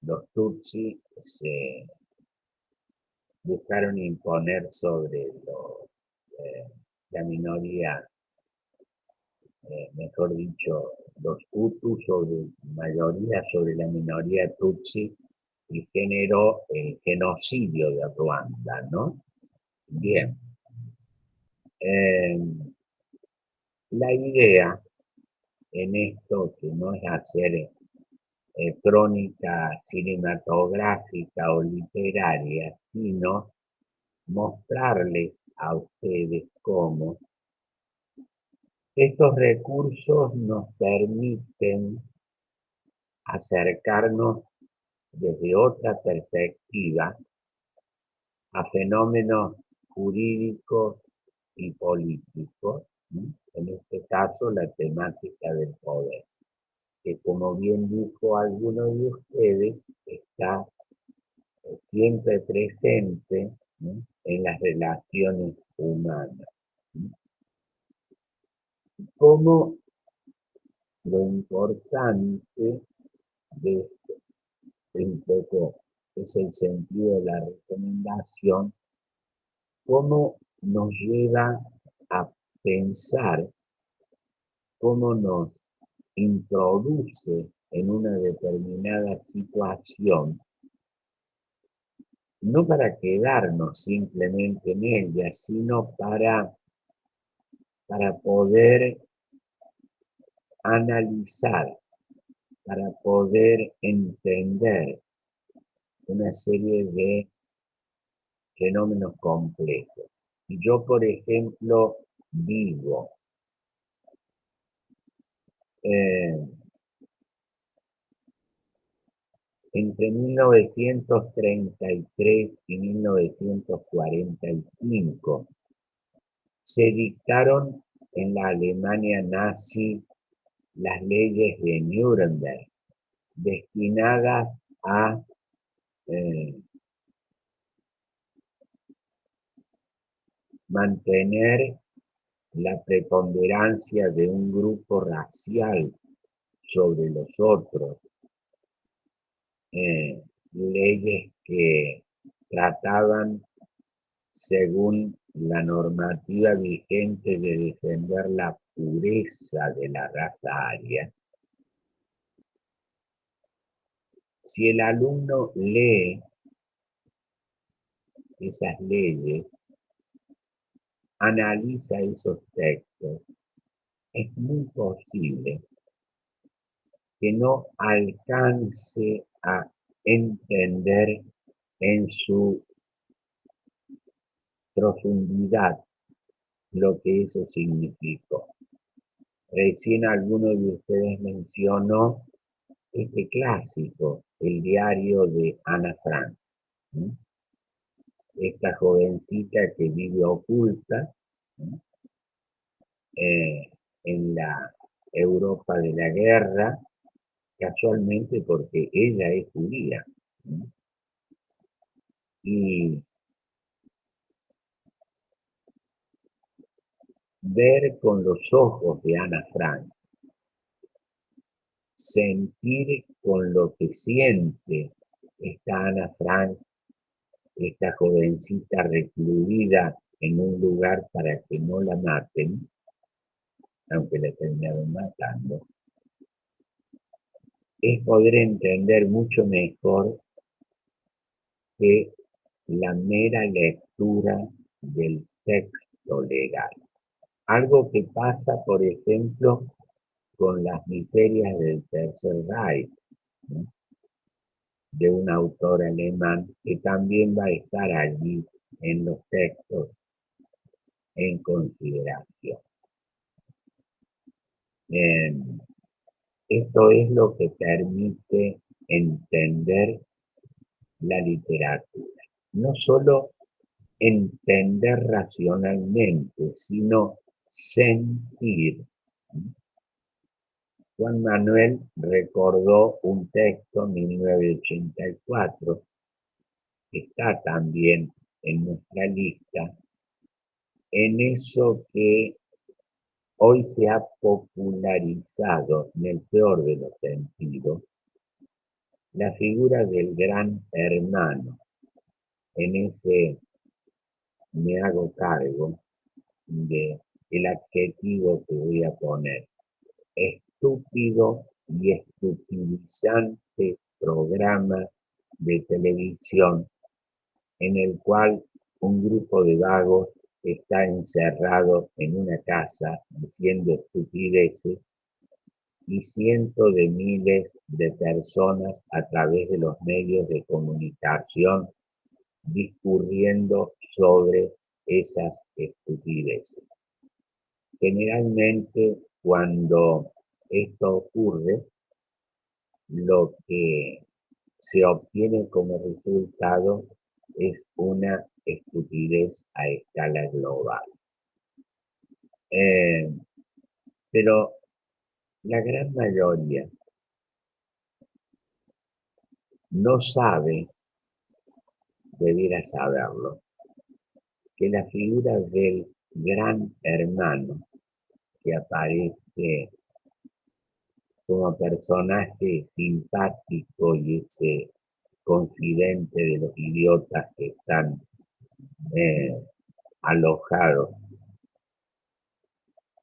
los Tutsi, se buscaron imponer sobre la minoría, mejor dicho, los Hutus sobre mayoría sobre la minoría Tutsi, y generó el genocidio de Ruanda, ¿no? Bien. Eh, la idea en esto, que no es hacer crónica cinematográfica o literaria, sino mostrarles a ustedes cómo estos recursos nos permiten acercarnos desde otra perspectiva a fenómenos jurídicos y políticos, ¿sí? En este caso la temática del poder, que como bien dijo alguno de ustedes, está siempre presente, ¿no?, en las relaciones humanas. ¿Sí? Como lo importante de esto, un poco es el sentido de la recomendación, cómo nos lleva a pensar, cómo nos introduce en una determinada situación, no para quedarnos simplemente en ella, sino para poder analizar, para poder entender una serie de fenómenos complejos. Y yo, por ejemplo, digo, entre 1933 y 1945 se dictaron en la Alemania nazi las leyes de Nuremberg, destinadas a mantener la preponderancia de un grupo racial sobre los otros, leyes que trataban según la normativa vigente de defender la pureza de la raza aria, si el alumno lee esas leyes, analiza esos textos, es muy posible que no alcance a entender en su profundidad lo que eso significó. Recién alguno de ustedes mencionó este clásico, el diario de Ana Frank, ¿sí? Esta jovencita que vive oculta, ¿sí? En la Europa de la guerra, casualmente porque ella es judía, ¿sí? Y ver con los ojos de Ana Frank, sentir con lo que siente esta Ana Frank, esta jovencita recluida en un lugar para que no la maten, aunque la terminaron matando, es poder entender mucho mejor que la mera lectura del texto legal. Algo que pasa, por ejemplo, con las miserias del Tercer Reich, ¿no? De un autor alemán que también va a estar allí en los textos en consideración. Esto es lo que permite entender la literatura. No solo entender racionalmente, sino sentir. Juan Manuel recordó un texto, 1984, que está también en nuestra lista, en eso que hoy se ha popularizado, en el peor de los sentidos, la figura del gran hermano. En ese me hago cargo del adjetivo que voy a poner. Estúpido y estupidizante programa de televisión en el cual un grupo de vagos está encerrado en una casa diciendo estupideces y cientos de miles de personas a través de los medios de comunicación discurriendo sobre esas estupideces. Generalmente, cuando esto ocurre, lo que se obtiene como resultado es una estupidez a escala global. Pero la gran mayoría no sabe, debiera saberlo, que la figura del gran hermano que aparece como personaje simpático y ese confidente de los idiotas que están alojados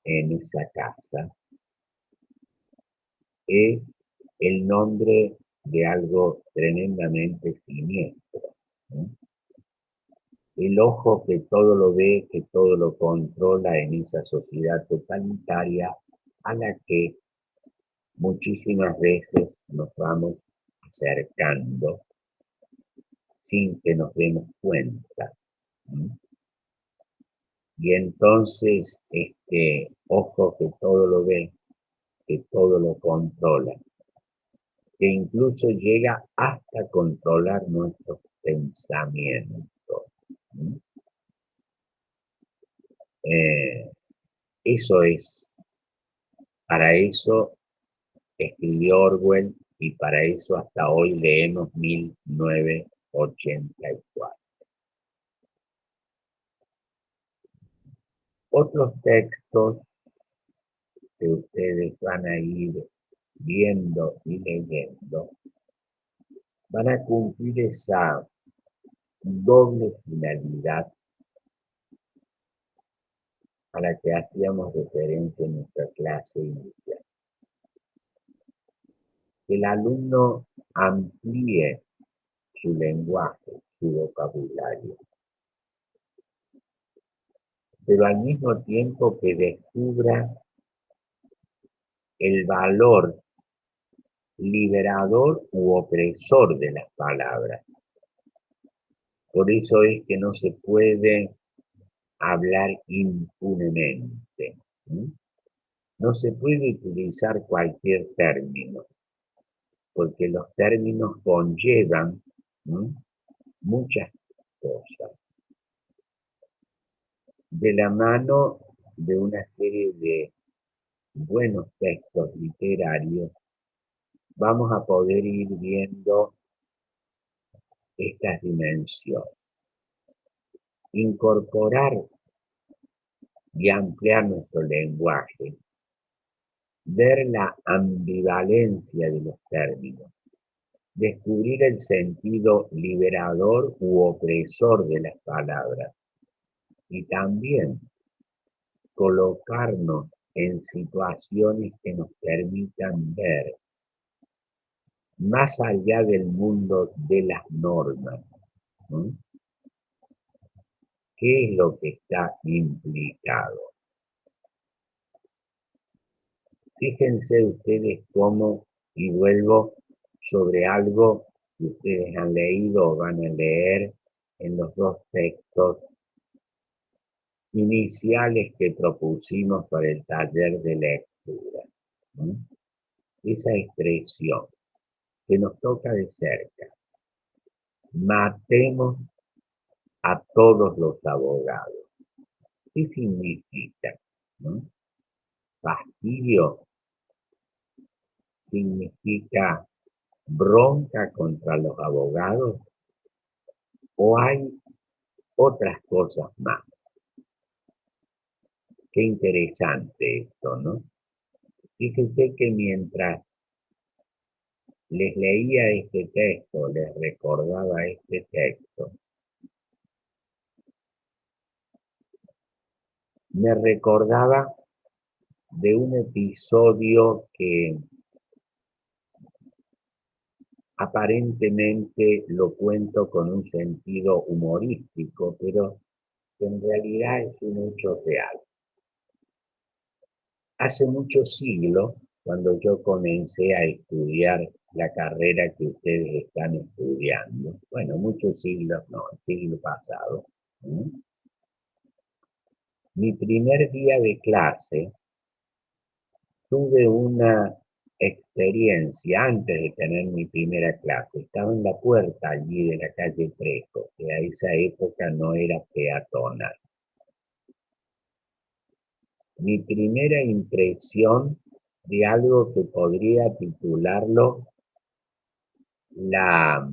en esa casa, es el nombre de algo tremendamente siniestro, ¿no? El ojo que todo lo ve, que todo lo controla en esa sociedad totalitaria a la que muchísimas veces nos vamos acercando sin que nos demos cuenta, ¿no? Y entonces este ojo que todo lo ve, que todo lo controla, que incluso llega hasta controlar nuestros pensamientos, ¿no? Eso es, para eso escribió Orwell y para eso hasta hoy leemos 1984. Otros textos que ustedes van a ir viendo y leyendo van a cumplir esa doble finalidad a la que hacíamos referencia en nuestra clase inicial. Que el alumno amplíe su lenguaje, su vocabulario, pero al mismo tiempo que descubra el valor liberador u opresor de las palabras. Por eso es que no se puede hablar impunemente. No se puede utilizar cualquier término, porque los términos conllevan muchas cosas. De la mano de una serie de buenos textos literarios, vamos a poder ir viendo estas dimensiones. Incorporar y ampliar nuestro lenguaje, ver la ambivalencia de los términos, descubrir el sentido liberador u opresor de las palabras y también colocarnos en situaciones que nos permitan ver más allá del mundo de las normas, ¿no? ¿Qué es lo que está implicado? Fíjense ustedes cómo, y vuelvo sobre algo que ustedes han leído o van a leer en los dos textos iniciales que propusimos para el taller de lectura, ¿no? Esa expresión que nos toca de cerca. Matemos a todos los abogados. ¿Qué significa? ¿No? Fastidio significa bronca contra los abogados, o hay otras cosas más. Qué interesante esto, ¿no? Fíjense que mientras les leía este texto, les recordaba este texto, me recordaba de un episodio que aparentemente lo cuento con un sentido humorístico, pero que en realidad es un hecho real. Hace muchos siglos, cuando yo comencé a estudiar la carrera que ustedes están estudiando, bueno, muchos siglos no, el siglo pasado, mi primer día de clase tuve una experiencia antes de tener mi primera clase. Estaba en la puerta allí de la calle Preco, que a esa época no era peatonal. Mi primera impresión de algo que podría titularlo la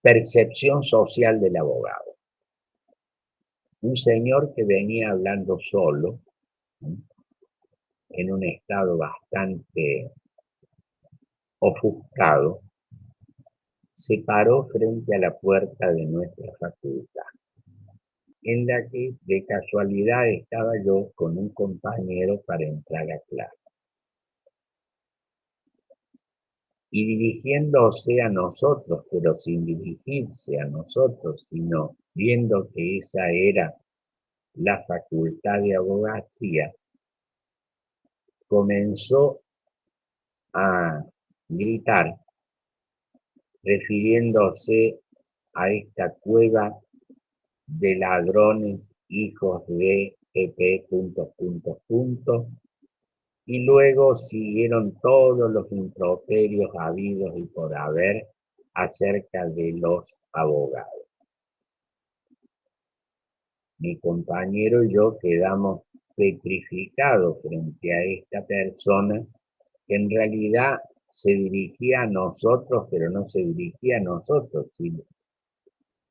percepción social del abogado. Un señor que venía hablando solo, en un estado bastante ofuscado, se paró frente a la puerta de nuestra facultad, en la que de casualidad estaba yo con un compañero para entrar a clase. Y dirigiéndose a nosotros, pero sin dirigirse a nosotros, sino viendo que esa era la facultad de abogacía, comenzó a gritar, refiriéndose a esta cueva de ladrones, hijos de EP... Y luego siguieron todos los improperios habidos y por haber acerca de los abogados. Mi compañero y yo quedamos petrificados frente a esta persona que en realidad se dirigía a nosotros, pero no se dirigía a nosotros,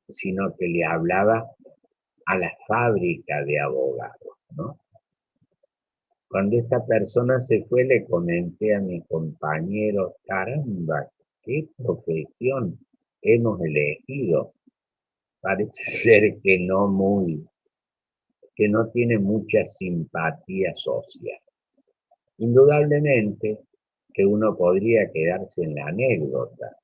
sino que le hablaba a la fábrica de abogados, ¿no? Cuando esta persona se fue, le comenté a mi compañero, caramba, qué profesión hemos elegido. Parece ser que no muy que no tiene mucha simpatía social. Indudablemente que uno podría quedarse en la anécdota,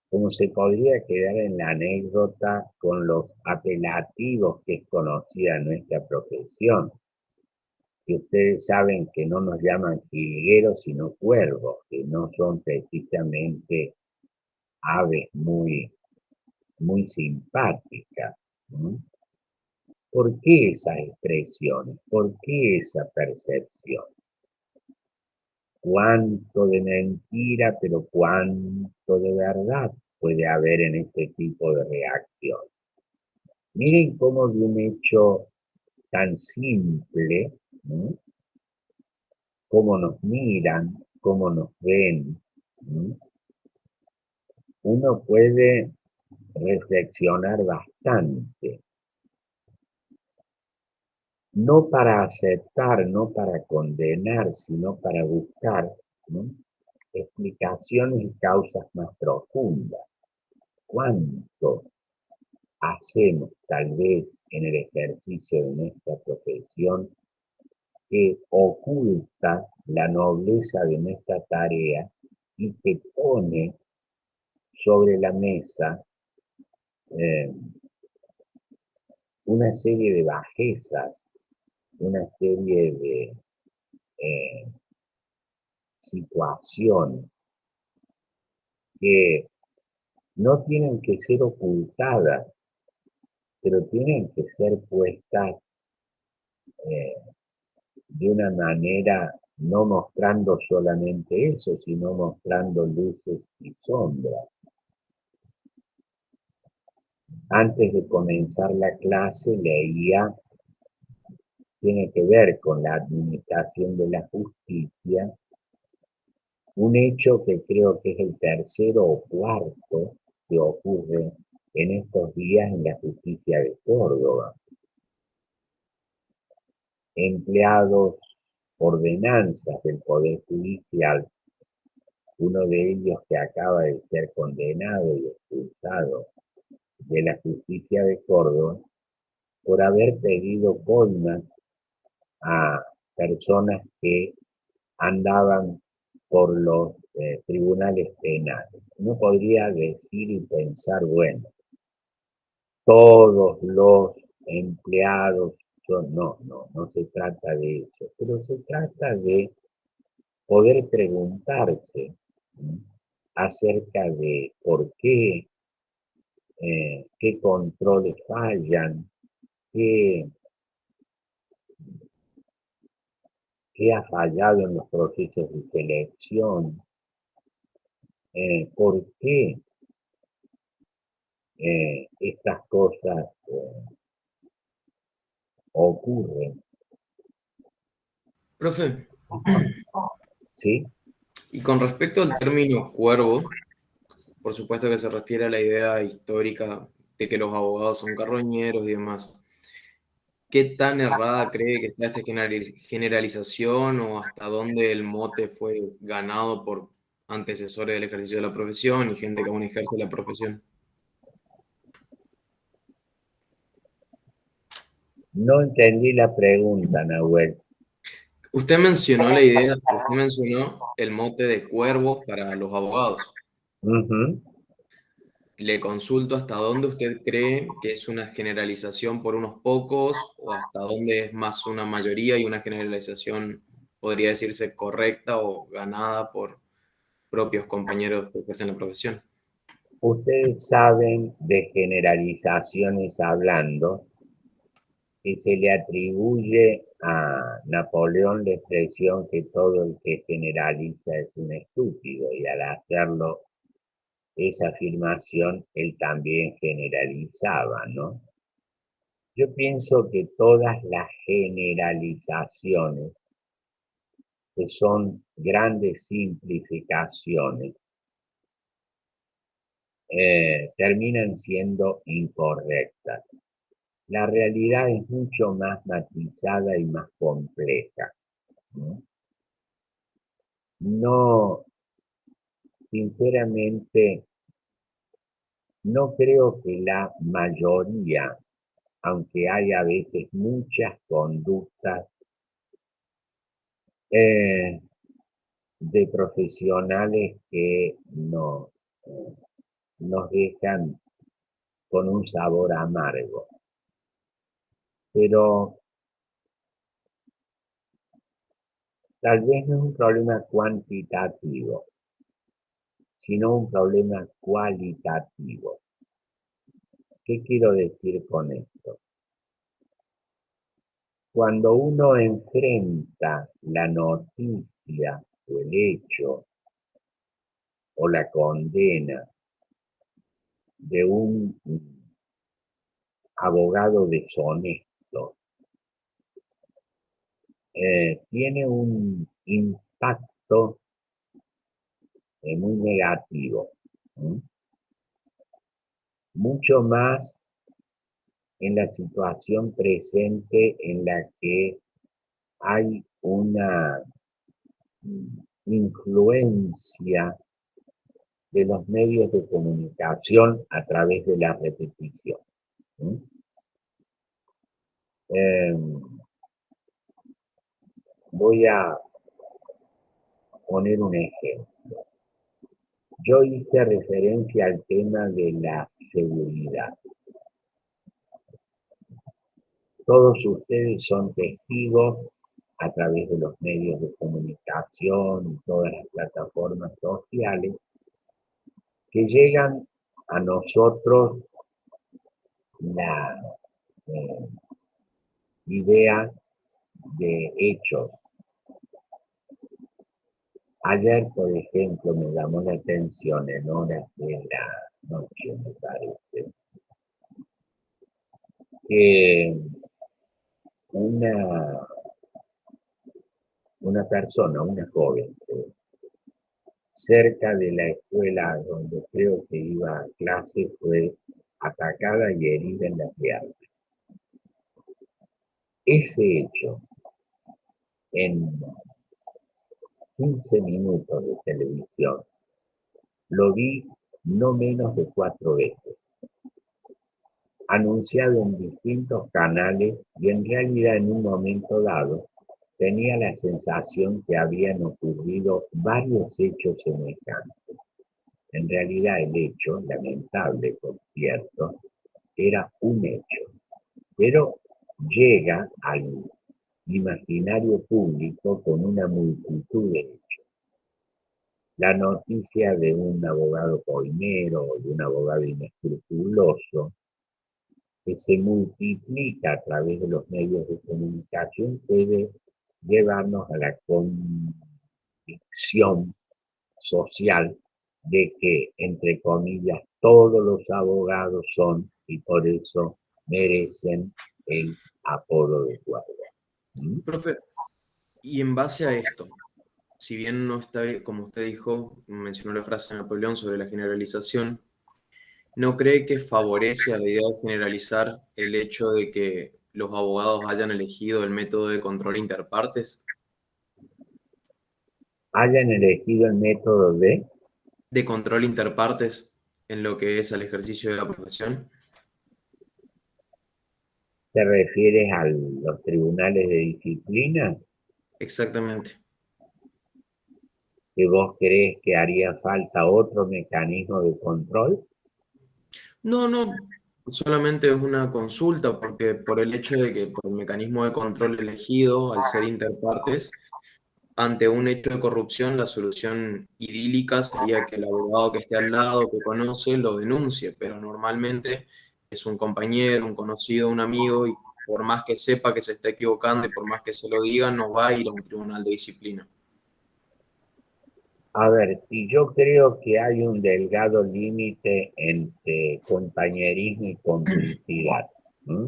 como se podría quedar en la anécdota con los apelativos que es conocida nuestra profesión, que ustedes saben que no nos llaman jilgueros sino cuervos, que no son precisamente aves muy simpáticas, ¿no? ¿Por qué esas expresiones? ¿Por qué esa percepción? ¿Cuánto de mentira, pero cuánto de verdad puede haber en este tipo de reacción? Miren cómo de un hecho tan simple, ¿no? Cómo nos miran, cómo nos ven, ¿no? Uno puede reflexionar bastante, no para aceptar, no para condenar, sino para buscar, ¿no?, explicaciones y causas más profundas. ¿Cuánto hacemos tal vez en el ejercicio de nuestra profesión que oculta la nobleza de nuestra tarea y que pone sobre la mesa una serie de bajezas, una serie de situaciones que no tienen que ser ocultadas, pero tienen que ser puestas de una manera no mostrando solamente eso, sino mostrando luces y sombras. Antes de comenzar la clase leía, tiene que ver con la administración de la justicia, un hecho que creo que es el tercero o cuarto que ocurre en estos días en la justicia de Córdoba. Empleados, ordenanzas del Poder Judicial, uno de ellos que acaba de ser condenado y expulsado de la justicia de Córdoba por haber pedido coimas a personas que andaban por los tribunales penales. Uno podría decir y pensar, bueno, todos los empleados son, no se trata de eso, pero se trata de poder preguntarse, ¿no?, acerca de por qué controles fallan, qué ha fallado en los procesos de selección, por qué estas cosas ocurren. Profe, ¿Sí? y con respecto al término cuervo, por supuesto que se refiere a la idea histórica de que los abogados son carroñeros y demás. ¿Qué tan errada cree que está esta generalización o hasta dónde el mote fue ganado por antecesores del ejercicio de la profesión y gente que aún ejerce la profesión? No entendí la pregunta, Nahuel. Usted mencionó la idea, usted mencionó el mote de cuervo para los abogados. Uh-huh. Le consulto hasta dónde usted cree que es una generalización por unos pocos o hasta dónde es más una mayoría y una generalización, podría decirse, correcta o ganada por propios compañeros que ejercen la profesión. Ustedes saben, de generalizaciones hablando, que se le atribuye a Napoleón la expresión que todo el que generaliza es un estúpido, y al hacerlo esa afirmación él también generalizaba, ¿no? Yo pienso que todas las generalizaciones, que son grandes simplificaciones, terminan siendo incorrectas. La realidad es mucho más matizada y más compleja, ¿no? No, sinceramente, no creo que la mayoría aunque hay a veces muchas conductas de profesionales que nos dejan con un sabor amargo. Pero tal vez no es un problema cuantitativo, sino un problema cualitativo. ¿Qué quiero decir con esto? Cuando uno enfrenta la noticia o el hecho o la condena de un abogado deshonesto, tiene un impacto muy negativo, ¿sí? Mucho más en la situación presente en la que hay una influencia de los medios de comunicación a través de la repetición, ¿sí? Voy a poner un ejemplo. Yo hice referencia al tema de la seguridad. Todos ustedes son testigos a través de los medios de comunicación y todas las plataformas sociales que llegan a nosotros la idea de hechos. Ayer, por ejemplo, me llamó la atención en horas de la noche, me parece, que una persona, una joven, cerca de la escuela donde creo que iba a clase, fue atacada y herida en la pierna. Ese hecho, en 15 minutos de televisión, lo vi no menos de 4 veces, anunciado en distintos canales, y en realidad en un momento dado tenía la sensación que habían ocurrido varios hechos semejantes. En realidad el hecho, lamentable por cierto, era un hecho, pero llega al imaginario público con una multitud de hechos. La noticia de un abogado coimero o de un abogado inescrupuloso que se multiplica a través de los medios de comunicación puede llevarnos a la convicción social de que, entre comillas, todos los abogados son y por eso merecen el apodo de guardia. ¿Mm? Profe, y en base a esto, si bien no está, como usted dijo, mencionó la frase de Napoleón sobre la generalización, ¿no cree que favorece a la idea de generalizar el hecho de que los abogados hayan elegido el método de control interpartes? Hayan elegido el método De control interpartes en lo que es el ejercicio de la profesión. ¿te refieres a los tribunales de disciplina? Exactamente. ¿Que vos crees que haría falta otro mecanismo de control? No, solamente es una consulta, porque por el hecho de que por el mecanismo de control elegido, al ser interpartes, ante un hecho de corrupción, la solución idílica sería que el abogado que esté al lado, que conoce, lo denuncie, pero normalmente es un compañero, un conocido, un amigo, y por más que sepa que se está equivocando y por más que se lo diga, no va a ir a un tribunal de disciplina. A ver, y yo creo que hay un delgado límite entre compañerismo y complicidad. ¿Mm?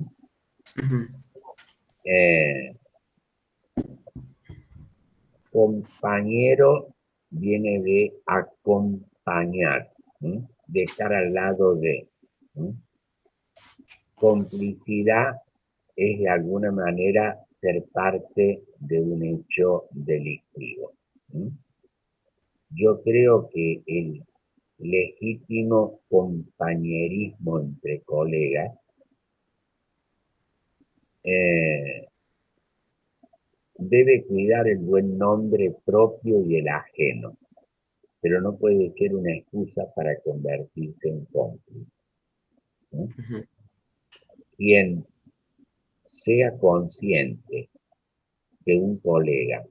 Compañero viene de acompañar, ¿sí? De estar al lado de. ¿Sí? Complicidad es de alguna manera ser parte de un hecho delictivo. ¿Sí? Yo creo que el legítimo compañerismo entre colegas debe cuidar el buen nombre propio y el ajeno, pero no puede ser una excusa para convertirse en cómplice, ¿no? Ujú. Quien sea consciente que un colega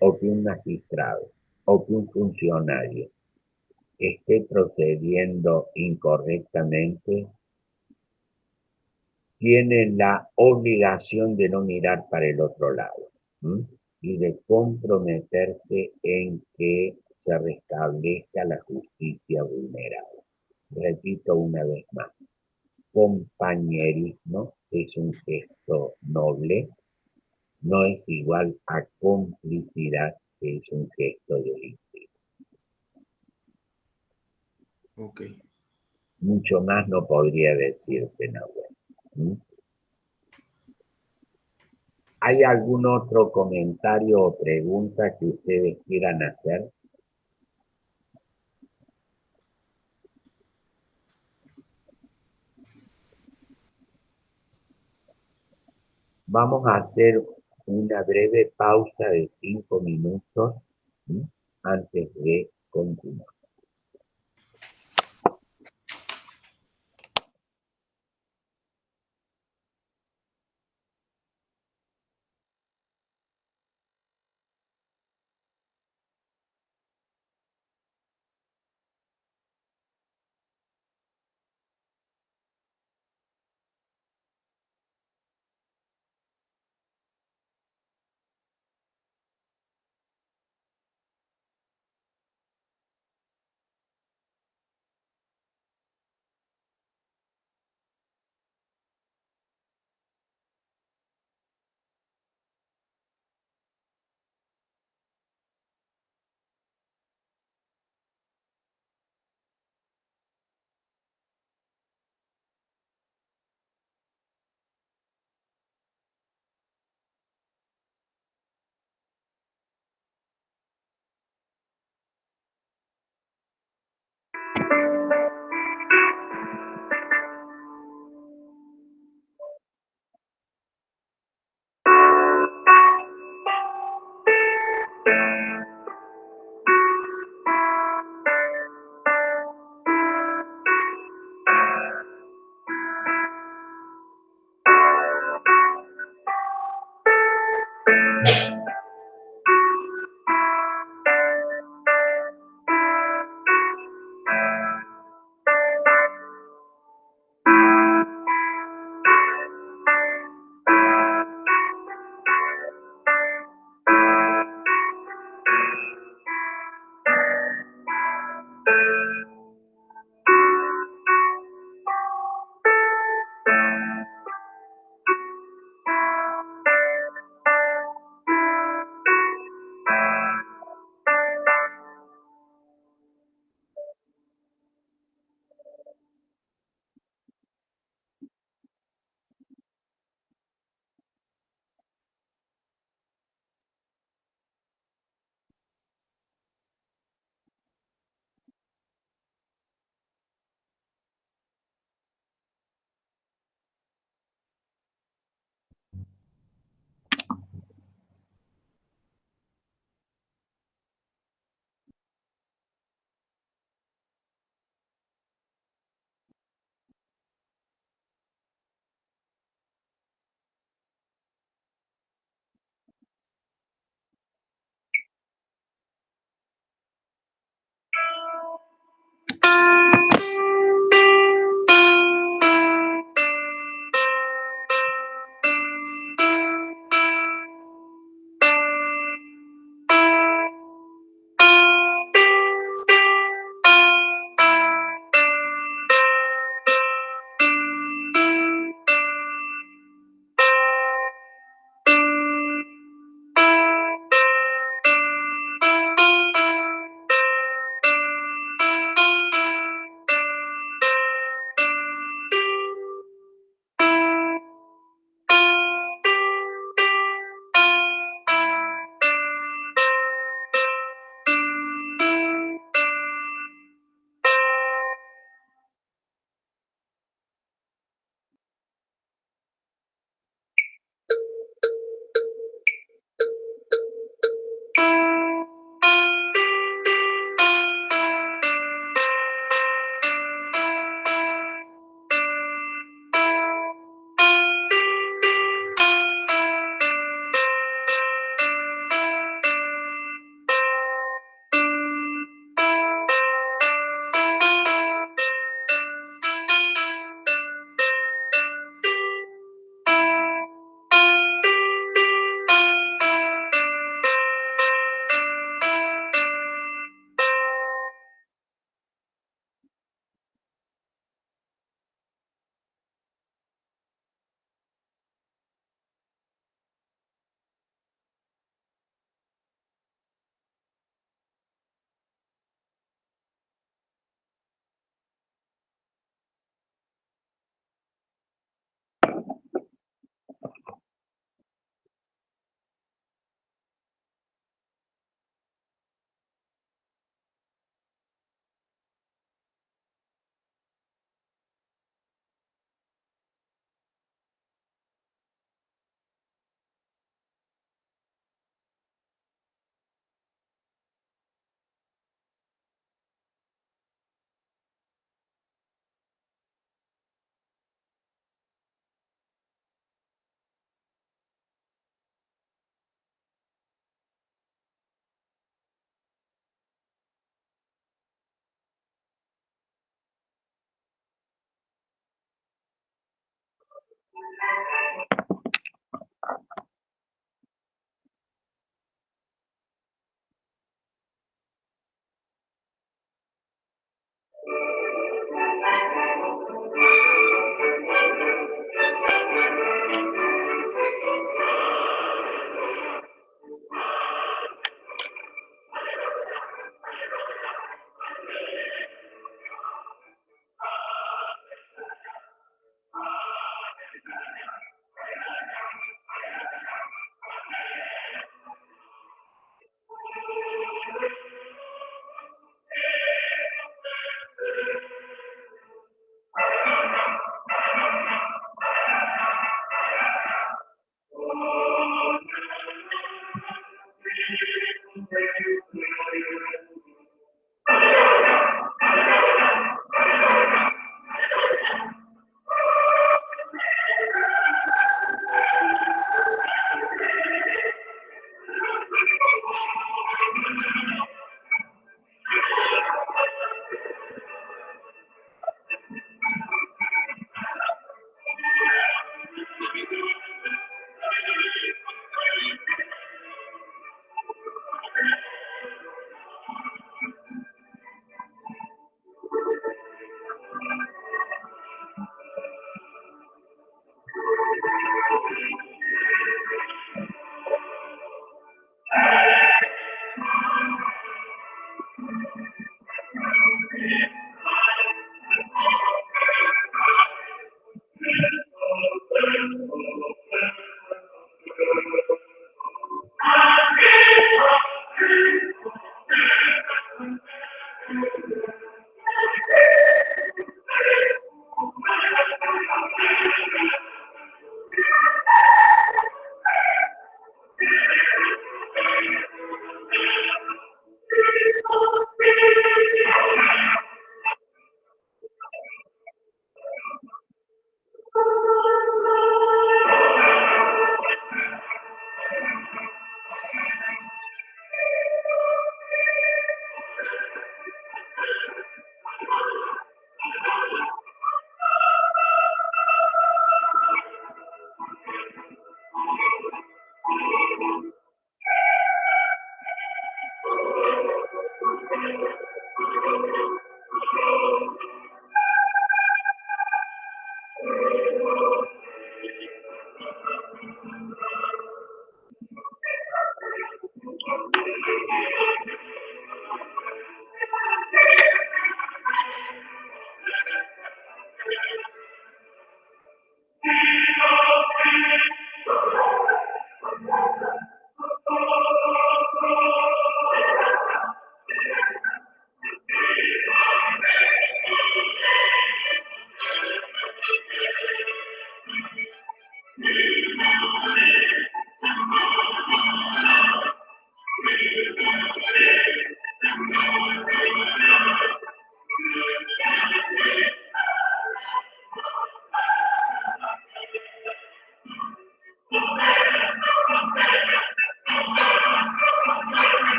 o que un magistrado o que un funcionario esté procediendo incorrectamente, tiene la obligación de no mirar para el otro lado, ¿m? Y de comprometerse en que se restablezca la justicia vulnerada. Repito una vez más, compañerismo es un gesto noble, no es igual a complicidad, que es un gesto delictivo. Ok. Mucho más no podría decirte, Nahuel. ¿M? ¿Hay algún otro comentario o pregunta que ustedes quieran hacer? Vamos a hacer una breve pausa de 5 minutos, ¿m? Antes de continuar.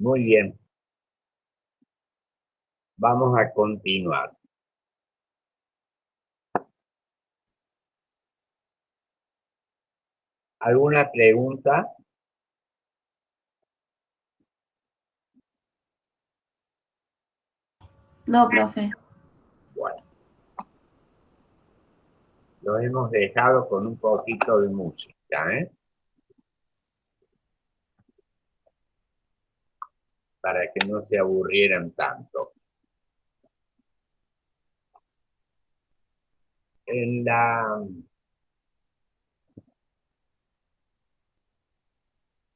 Muy bien. Vamos a continuar. ¿Alguna pregunta? No, profe. Bueno. Lo hemos dejado con un poquito de música, ¿eh? Para que no se aburrieran tanto. En la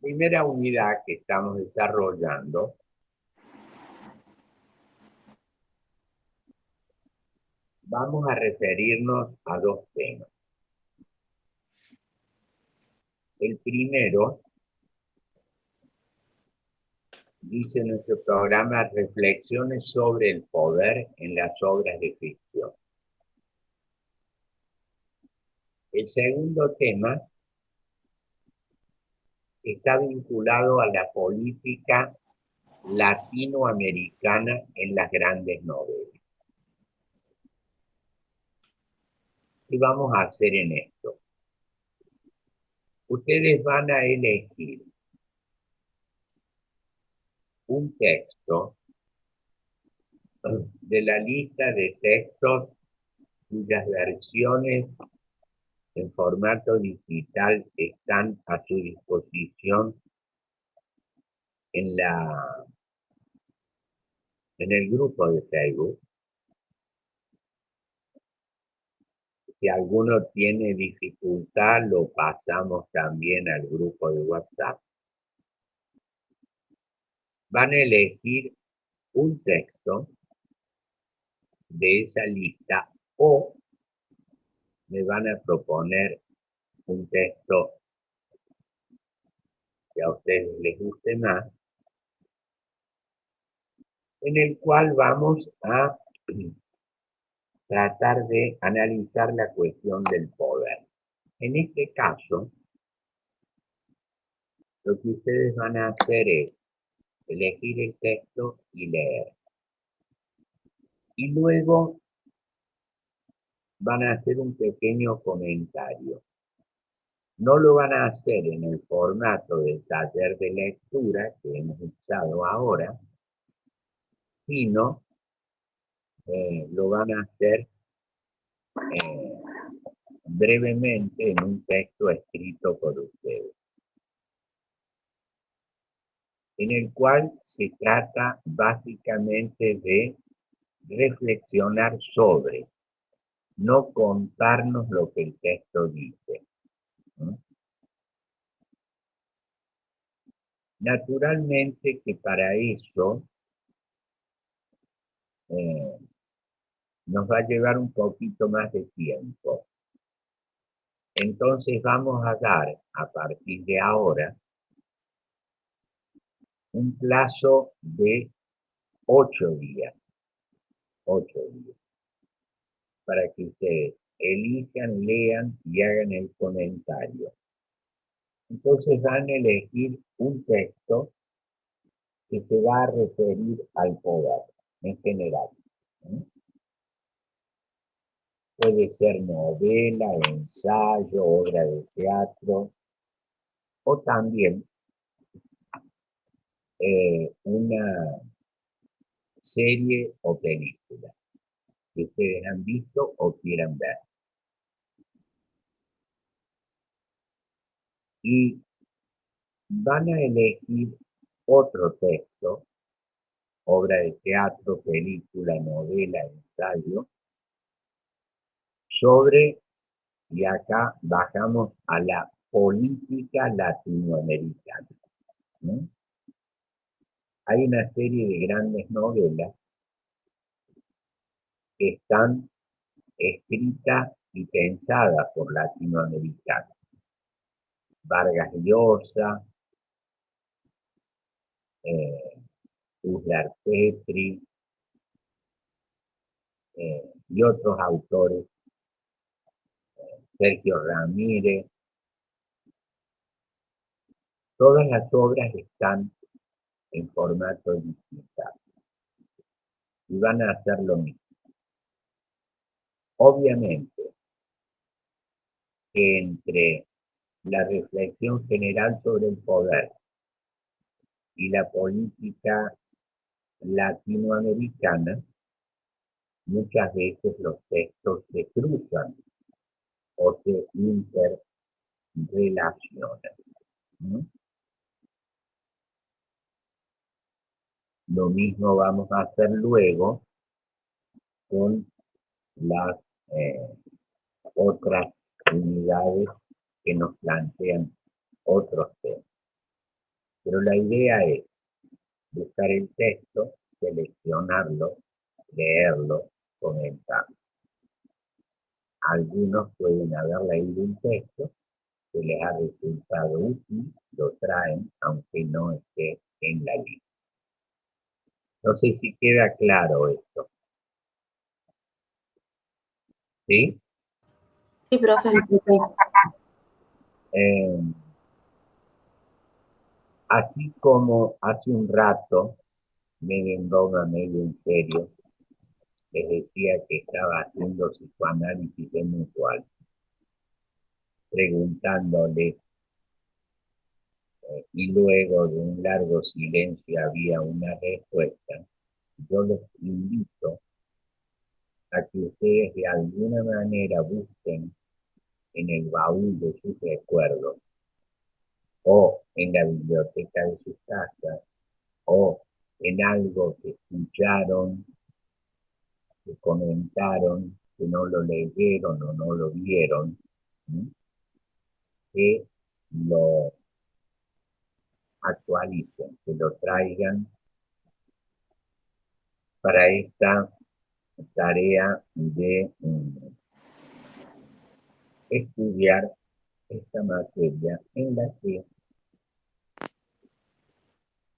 primera unidad que estamos desarrollando, vamos a referirnos a dos temas. El primero, dice nuestro programa, reflexiones sobre el poder en las obras de ficción. El segundo tema está vinculado a la política latinoamericana en las grandes novelas. ¿Qué vamos a hacer en esto? Ustedes van a elegir un texto de la lista de textos cuyas versiones en formato digital están a su disposición en el grupo de Facebook. Si alguno tiene dificultad, lo pasamos también al grupo de WhatsApp. Van a elegir un texto de esa lista o me van a proponer un texto que a ustedes les guste más, en el cual vamos a tratar de analizar la cuestión del poder. En este caso, lo que ustedes van a hacer es elegir el texto y leer. Y luego van a hacer un pequeño comentario. No lo van a hacer en el formato del taller de lectura que hemos usado ahora, sino lo van a hacer brevemente en un texto escrito por ustedes, en el cual se trata básicamente de reflexionar sobre, no contarnos lo que el texto dice, ¿no? Naturalmente que para eso nos va a llevar un poquito más de tiempo. Entonces vamos a dar, a partir de ahora, un plazo de 8 días. 8 días. Para que ustedes elijan, lean y hagan el comentario. Entonces van a elegir un texto que se va a referir al poder en general. Puede ser novela, ensayo, obra de teatro, o también una serie o película que ustedes han visto o quieran ver. Y van a elegir otro texto, obra de teatro, película, novela, ensayo, sobre, y acá bajamos a la política latinoamericana, ¿no? Hay una serie de grandes novelas que están escritas y pensadas por latinoamericanos. Vargas Llosa, Uslar Petri, y otros autores, Sergio Ramírez. Todas las obras están en formato digital y van a hacer lo mismo. Obviamente que entre la reflexión general sobre el poder y la política latinoamericana, muchas veces los textos se cruzan o se interrelacionan, ¿no? Lo mismo vamos a hacer luego con las otras unidades que nos plantean otros temas. Pero la idea es buscar el texto, seleccionarlo, leerlo, comentarlo. algunos pueden haber leído un texto que les ha resultado útil, lo traen, aunque no esté en la lista. No sé si queda claro esto. ¿Sí? Sí, profe. Así como hace un rato, medio en broma, medio en serio, les decía que estaba haciendo psicoanálisis mutual, preguntándole, y luego de un largo silencio había una respuesta. Yo les invito a que ustedes de alguna manera busquen en el baúl de sus recuerdos, o en la biblioteca de sus casas, o en algo que escucharon, que comentaron, que no lo leyeron o no lo vieron, ¿sí? Que lo actualicen, que lo traigan para esta tarea de estudiar esta materia en la que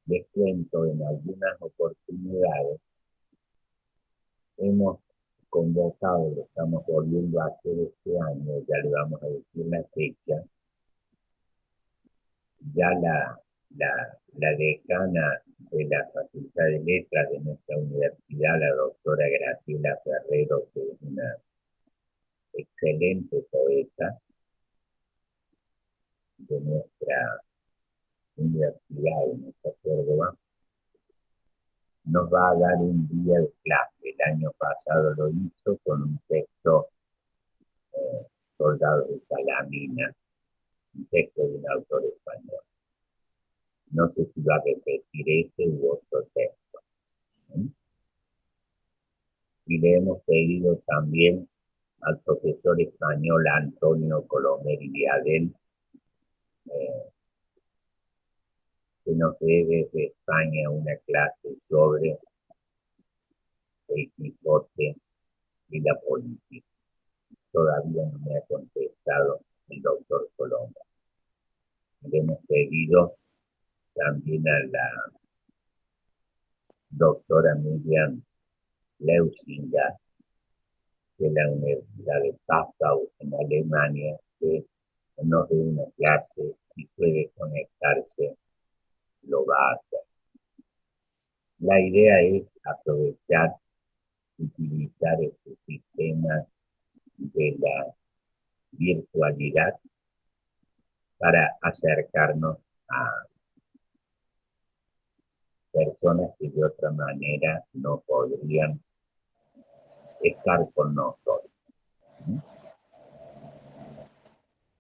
les cuento en algunas oportunidades hemos convocado, lo estamos volviendo a hacer este año, ya le vamos a decir la fecha, ya la decana de la Facultad de Letras de nuestra universidad, la doctora Graciela Ferrero, que es una excelente poeta de nuestra universidad, de nuestra Córdoba, nos va a dar un día de clase. El año pasado lo hizo con un texto, Soldados de Salamina, un texto de un autor español. No sé si va a repetir ese u otro texto. ¿Sí? Y le hemos pedido también al profesor español Antonio Colomer y Viadel, que nos dé desde España una clase sobre el Quijote y la política. Todavía no me ha contestado el doctor Colomer. Le hemos pedido también a la doctora Miriam Leusinger de la Universidad de Passau en Alemania, que nos dé una clase y puede conectarse, lo va a hacer. La idea es aprovechar, utilizar este sistema de la virtualidad para acercarnos a personas que de otra manera no podrían estar con nosotros.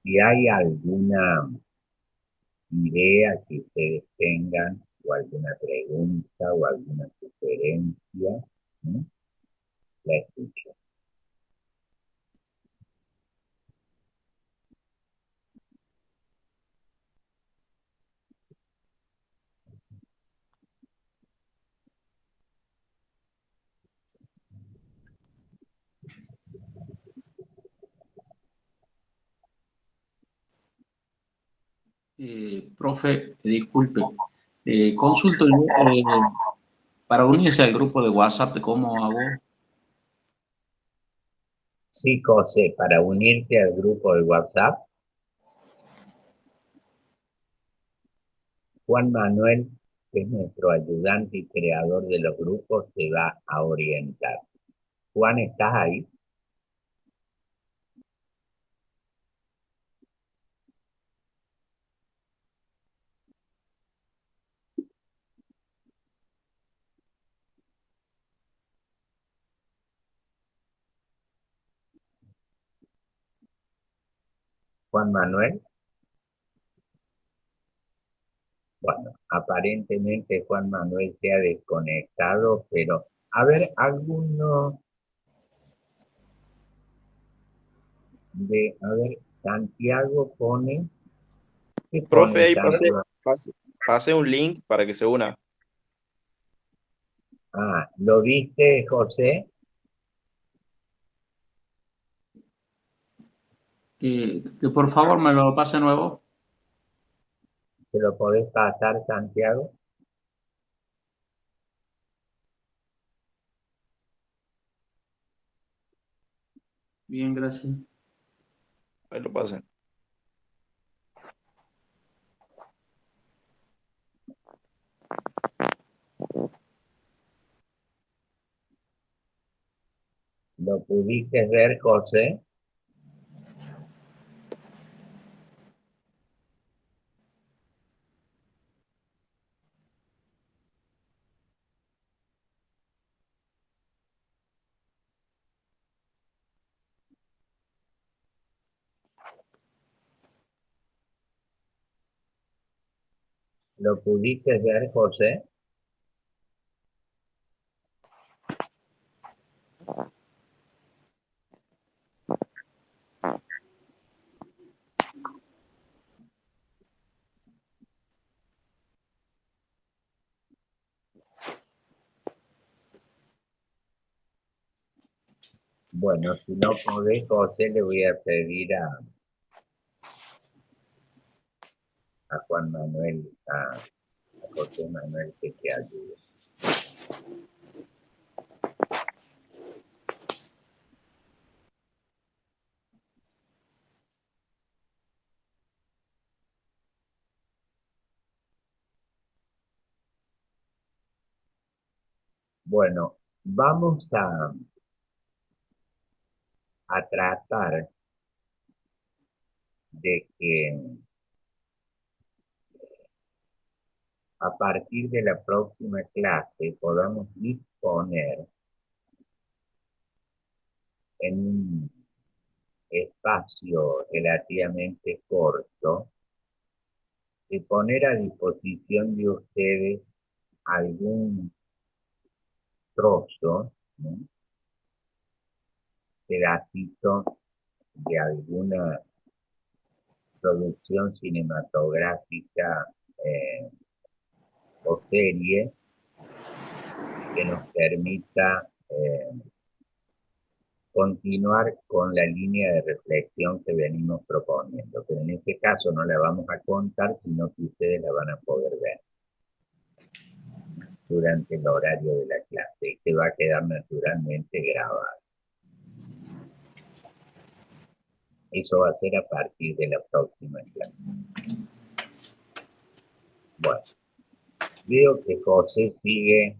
Si hay alguna idea que ustedes tengan, o alguna pregunta, o alguna sugerencia, ¿sí? La escucho. Profe, disculpe, consulto para unirse al grupo de WhatsApp, ¿cómo hago? Sí, José, para unirte al grupo de WhatsApp, Juan Manuel, que es nuestro ayudante y creador de los grupos, te va a orientar. Juan, ¿estás ahí? Juan Manuel. Bueno, aparentemente Juan Manuel se ha desconectado, pero a ver, alguno a ver, Santiago pone, ¿qué Profe, pone ahí Santiago? pasé un link para que se una. Ah, ¿lo viste, José? Que por favor me lo pase nuevo. ¿Se lo podés pasar, Santiago? Bien, gracias. Ahí lo pasen. ¿Lo pudiste ver, José? ¿Lo pudiste ver, José? Bueno, si no podés, José, le voy a pedir a Juan Manuel, a José Manuel que te ayude. Bueno, vamos a tratar de que a partir de la próxima clase podamos disponer en un espacio relativamente corto de poner a disposición de ustedes algún trozo, ¿no? Pedacito de alguna producción cinematográfica o serie que nos permita continuar con la línea de reflexión que venimos proponiendo, pero en este caso no la vamos a contar, sino que ustedes la van a poder ver durante el horario de la clase y que va a quedar naturalmente grabado. Eso va a ser a partir de la próxima clase. Bueno, veo que José sigue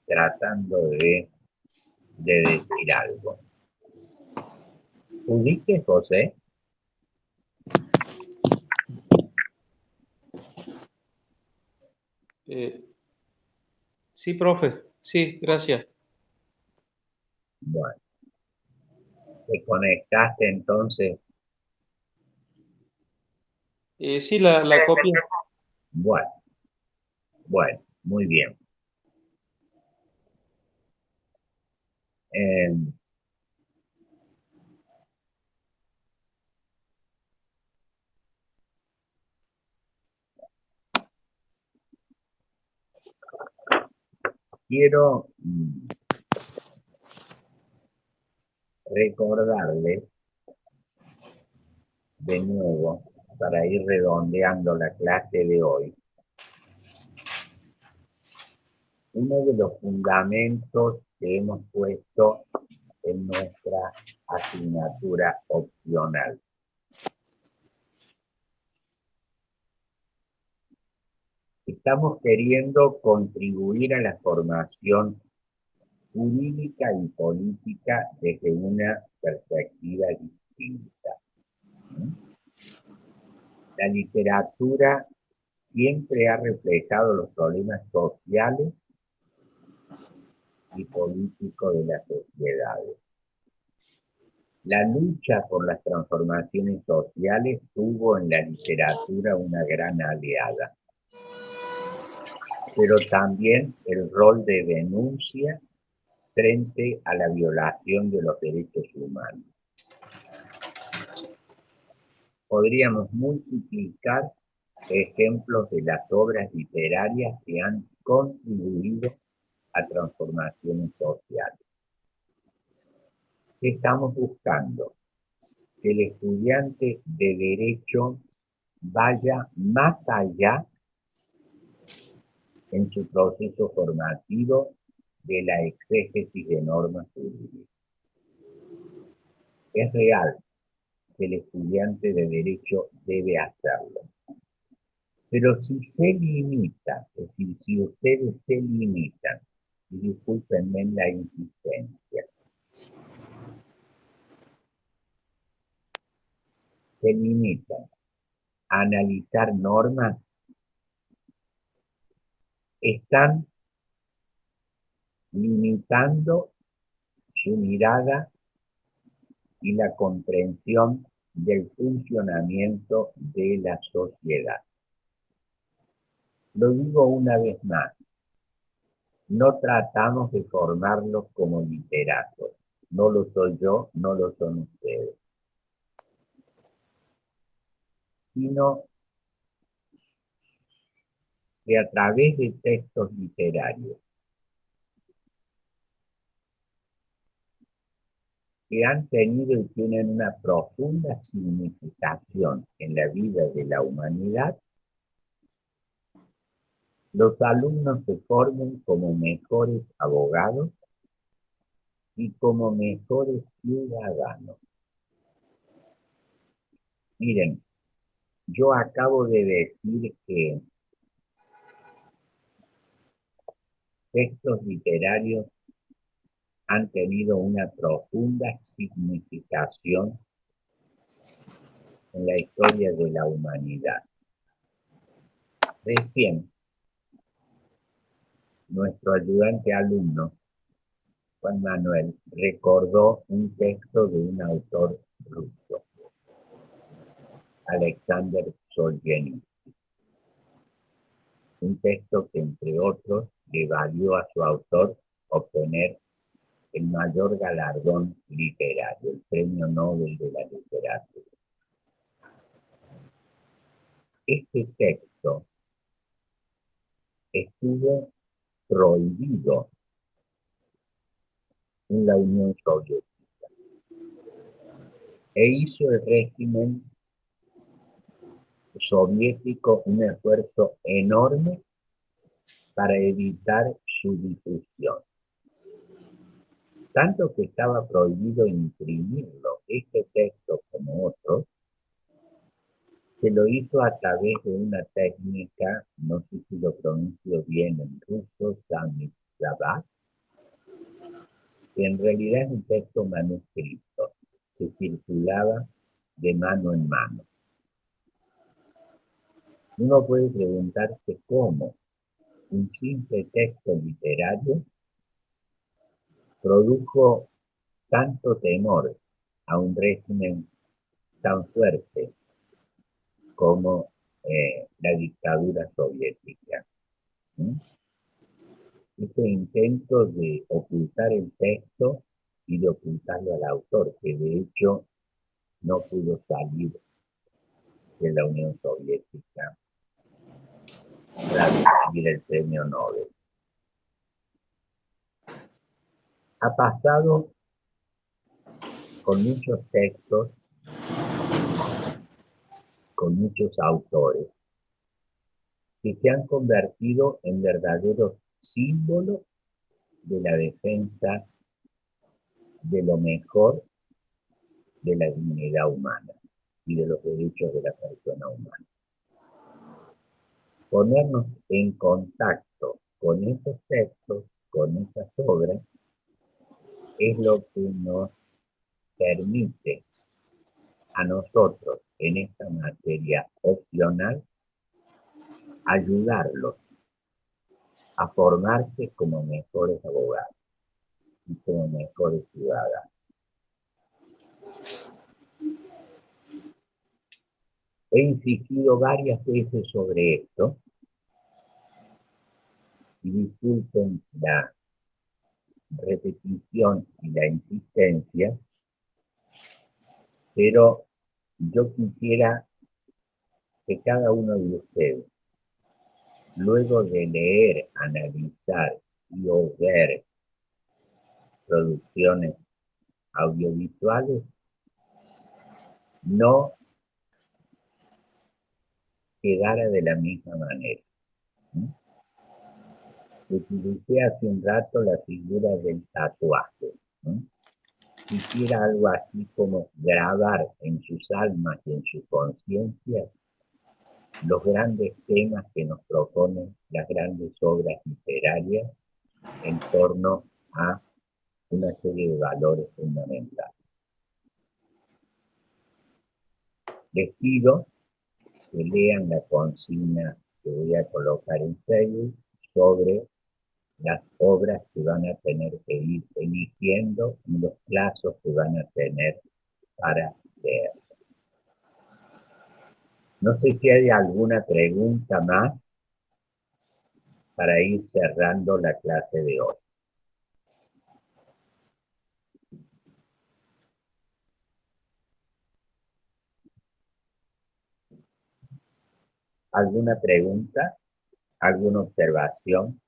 tratando de decir algo. ¿Pudiste, José? Sí, profe. Sí, gracias. Bueno, ¿te conectaste entonces? Sí, la copia. Bueno, muy bien. Quiero recordarles de nuevo, para ir redondeando la clase de hoy, uno de los fundamentos que hemos puesto en nuestra asignatura opcional. Estamos queriendo contribuir a la formación jurídica y política desde una perspectiva distinta. La literatura siempre ha reflejado los problemas sociales y políticos de las sociedades. La lucha por las transformaciones sociales tuvo en la literatura una gran aliada, pero también el rol de denuncia frente a la violación de los derechos humanos. Podríamos multiplicar ejemplos de las obras literarias que han contribuido a transformaciones sociales. ¿Qué estamos buscando? que el estudiante de Derecho vaya más allá en su proceso formativo de la exégesis de normas jurídicas. Es real que el estudiante de Derecho debe hacerlo. Pero si se limita, es decir, si ustedes se limitan, y discúlpenme la insistencia, se limitan a analizar normas, están limitando su mirada y la comprensión del funcionamiento de la sociedad. Lo digo una vez más, no tratamos de formarlos como literatos. No lo soy yo, no lo son ustedes. Sino que a través de textos literarios que han tenido y tienen una profunda significación en la vida de la humanidad, los alumnos se formen como mejores abogados y como mejores ciudadanos. Miren, yo acabo de decir que textos literarios han tenido una profunda significación en la historia de la humanidad. Recién, nuestro ayudante alumno, Juan Manuel, recordó un texto de un autor ruso, Alexander Solzhenitsyn. Un texto que, entre otros, le valió a su autor obtener el mayor galardón literario, el Premio Nobel de la Literatura. Este texto estuvo prohibido en la Unión Soviética e hizo el régimen soviético un esfuerzo enorme para evitar su difusión. Tanto que estaba prohibido imprimirlo, este texto como otros, se lo hizo a través de una técnica, no sé si lo pronuncio bien en ruso, samizdavat, que en realidad es un texto manuscrito, que circulaba de mano en mano. Uno puede preguntarse cómo un simple texto literario produjo tanto temor a un régimen tan fuerte como la dictadura soviética. Ese intento de ocultar el texto y de ocultarlo al autor, que de hecho no pudo salir de la Unión Soviética para recibir el Premio Nobel. Ha pasado con muchos textos, con muchos autores, que se han convertido en verdaderos símbolos de la defensa de lo mejor de la dignidad humana y de los derechos de la persona humana. Ponernos en contacto con esos textos, con esas obras, es lo que nos permite a nosotros en esta materia opcional ayudarlos a formarse como mejores abogados y como mejores ciudadanos. He insistido varias veces sobre esto y disculpen la repetición y la insistencia, pero yo quisiera que cada uno de ustedes, luego de leer, analizar y o ver producciones audiovisuales, no quedara de la misma manera. Utilicé hace un rato la figura del tatuaje. Quisiera algo así como grabar en sus almas y en su conciencia los grandes temas que nos proponen las grandes obras literarias en torno a una serie de valores fundamentales. Les pido que lean la consigna que voy a colocar en Facebook sobre las obras que van a tener que ir eligiendo y los plazos que van a tener para leer. No sé si hay alguna pregunta más para ir cerrando la clase de hoy. ¿Alguna pregunta? ¿Alguna observación?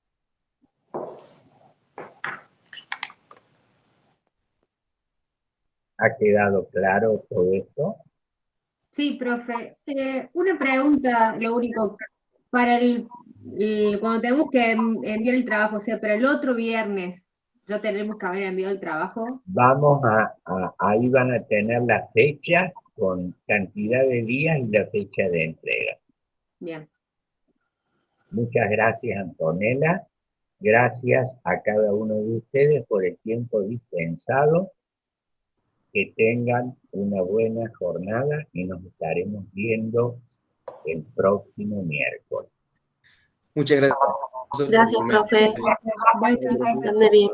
¿Ha quedado claro todo esto? Sí, profe. Una pregunta, lo único, para cuando tenemos que enviar el trabajo, o sea, para el otro viernes, ¿ya tenemos que haber enviado el trabajo? Vamos ahí van a tener la fecha con cantidad de días y la fecha de entrega. Bien. Muchas gracias, Antonella. Gracias a cada uno de ustedes por el tiempo dispensado. Que tengan una buena jornada y nos estaremos viendo el próximo miércoles. Muchas gracias. Gracias, profe. Gracias. Ande bien.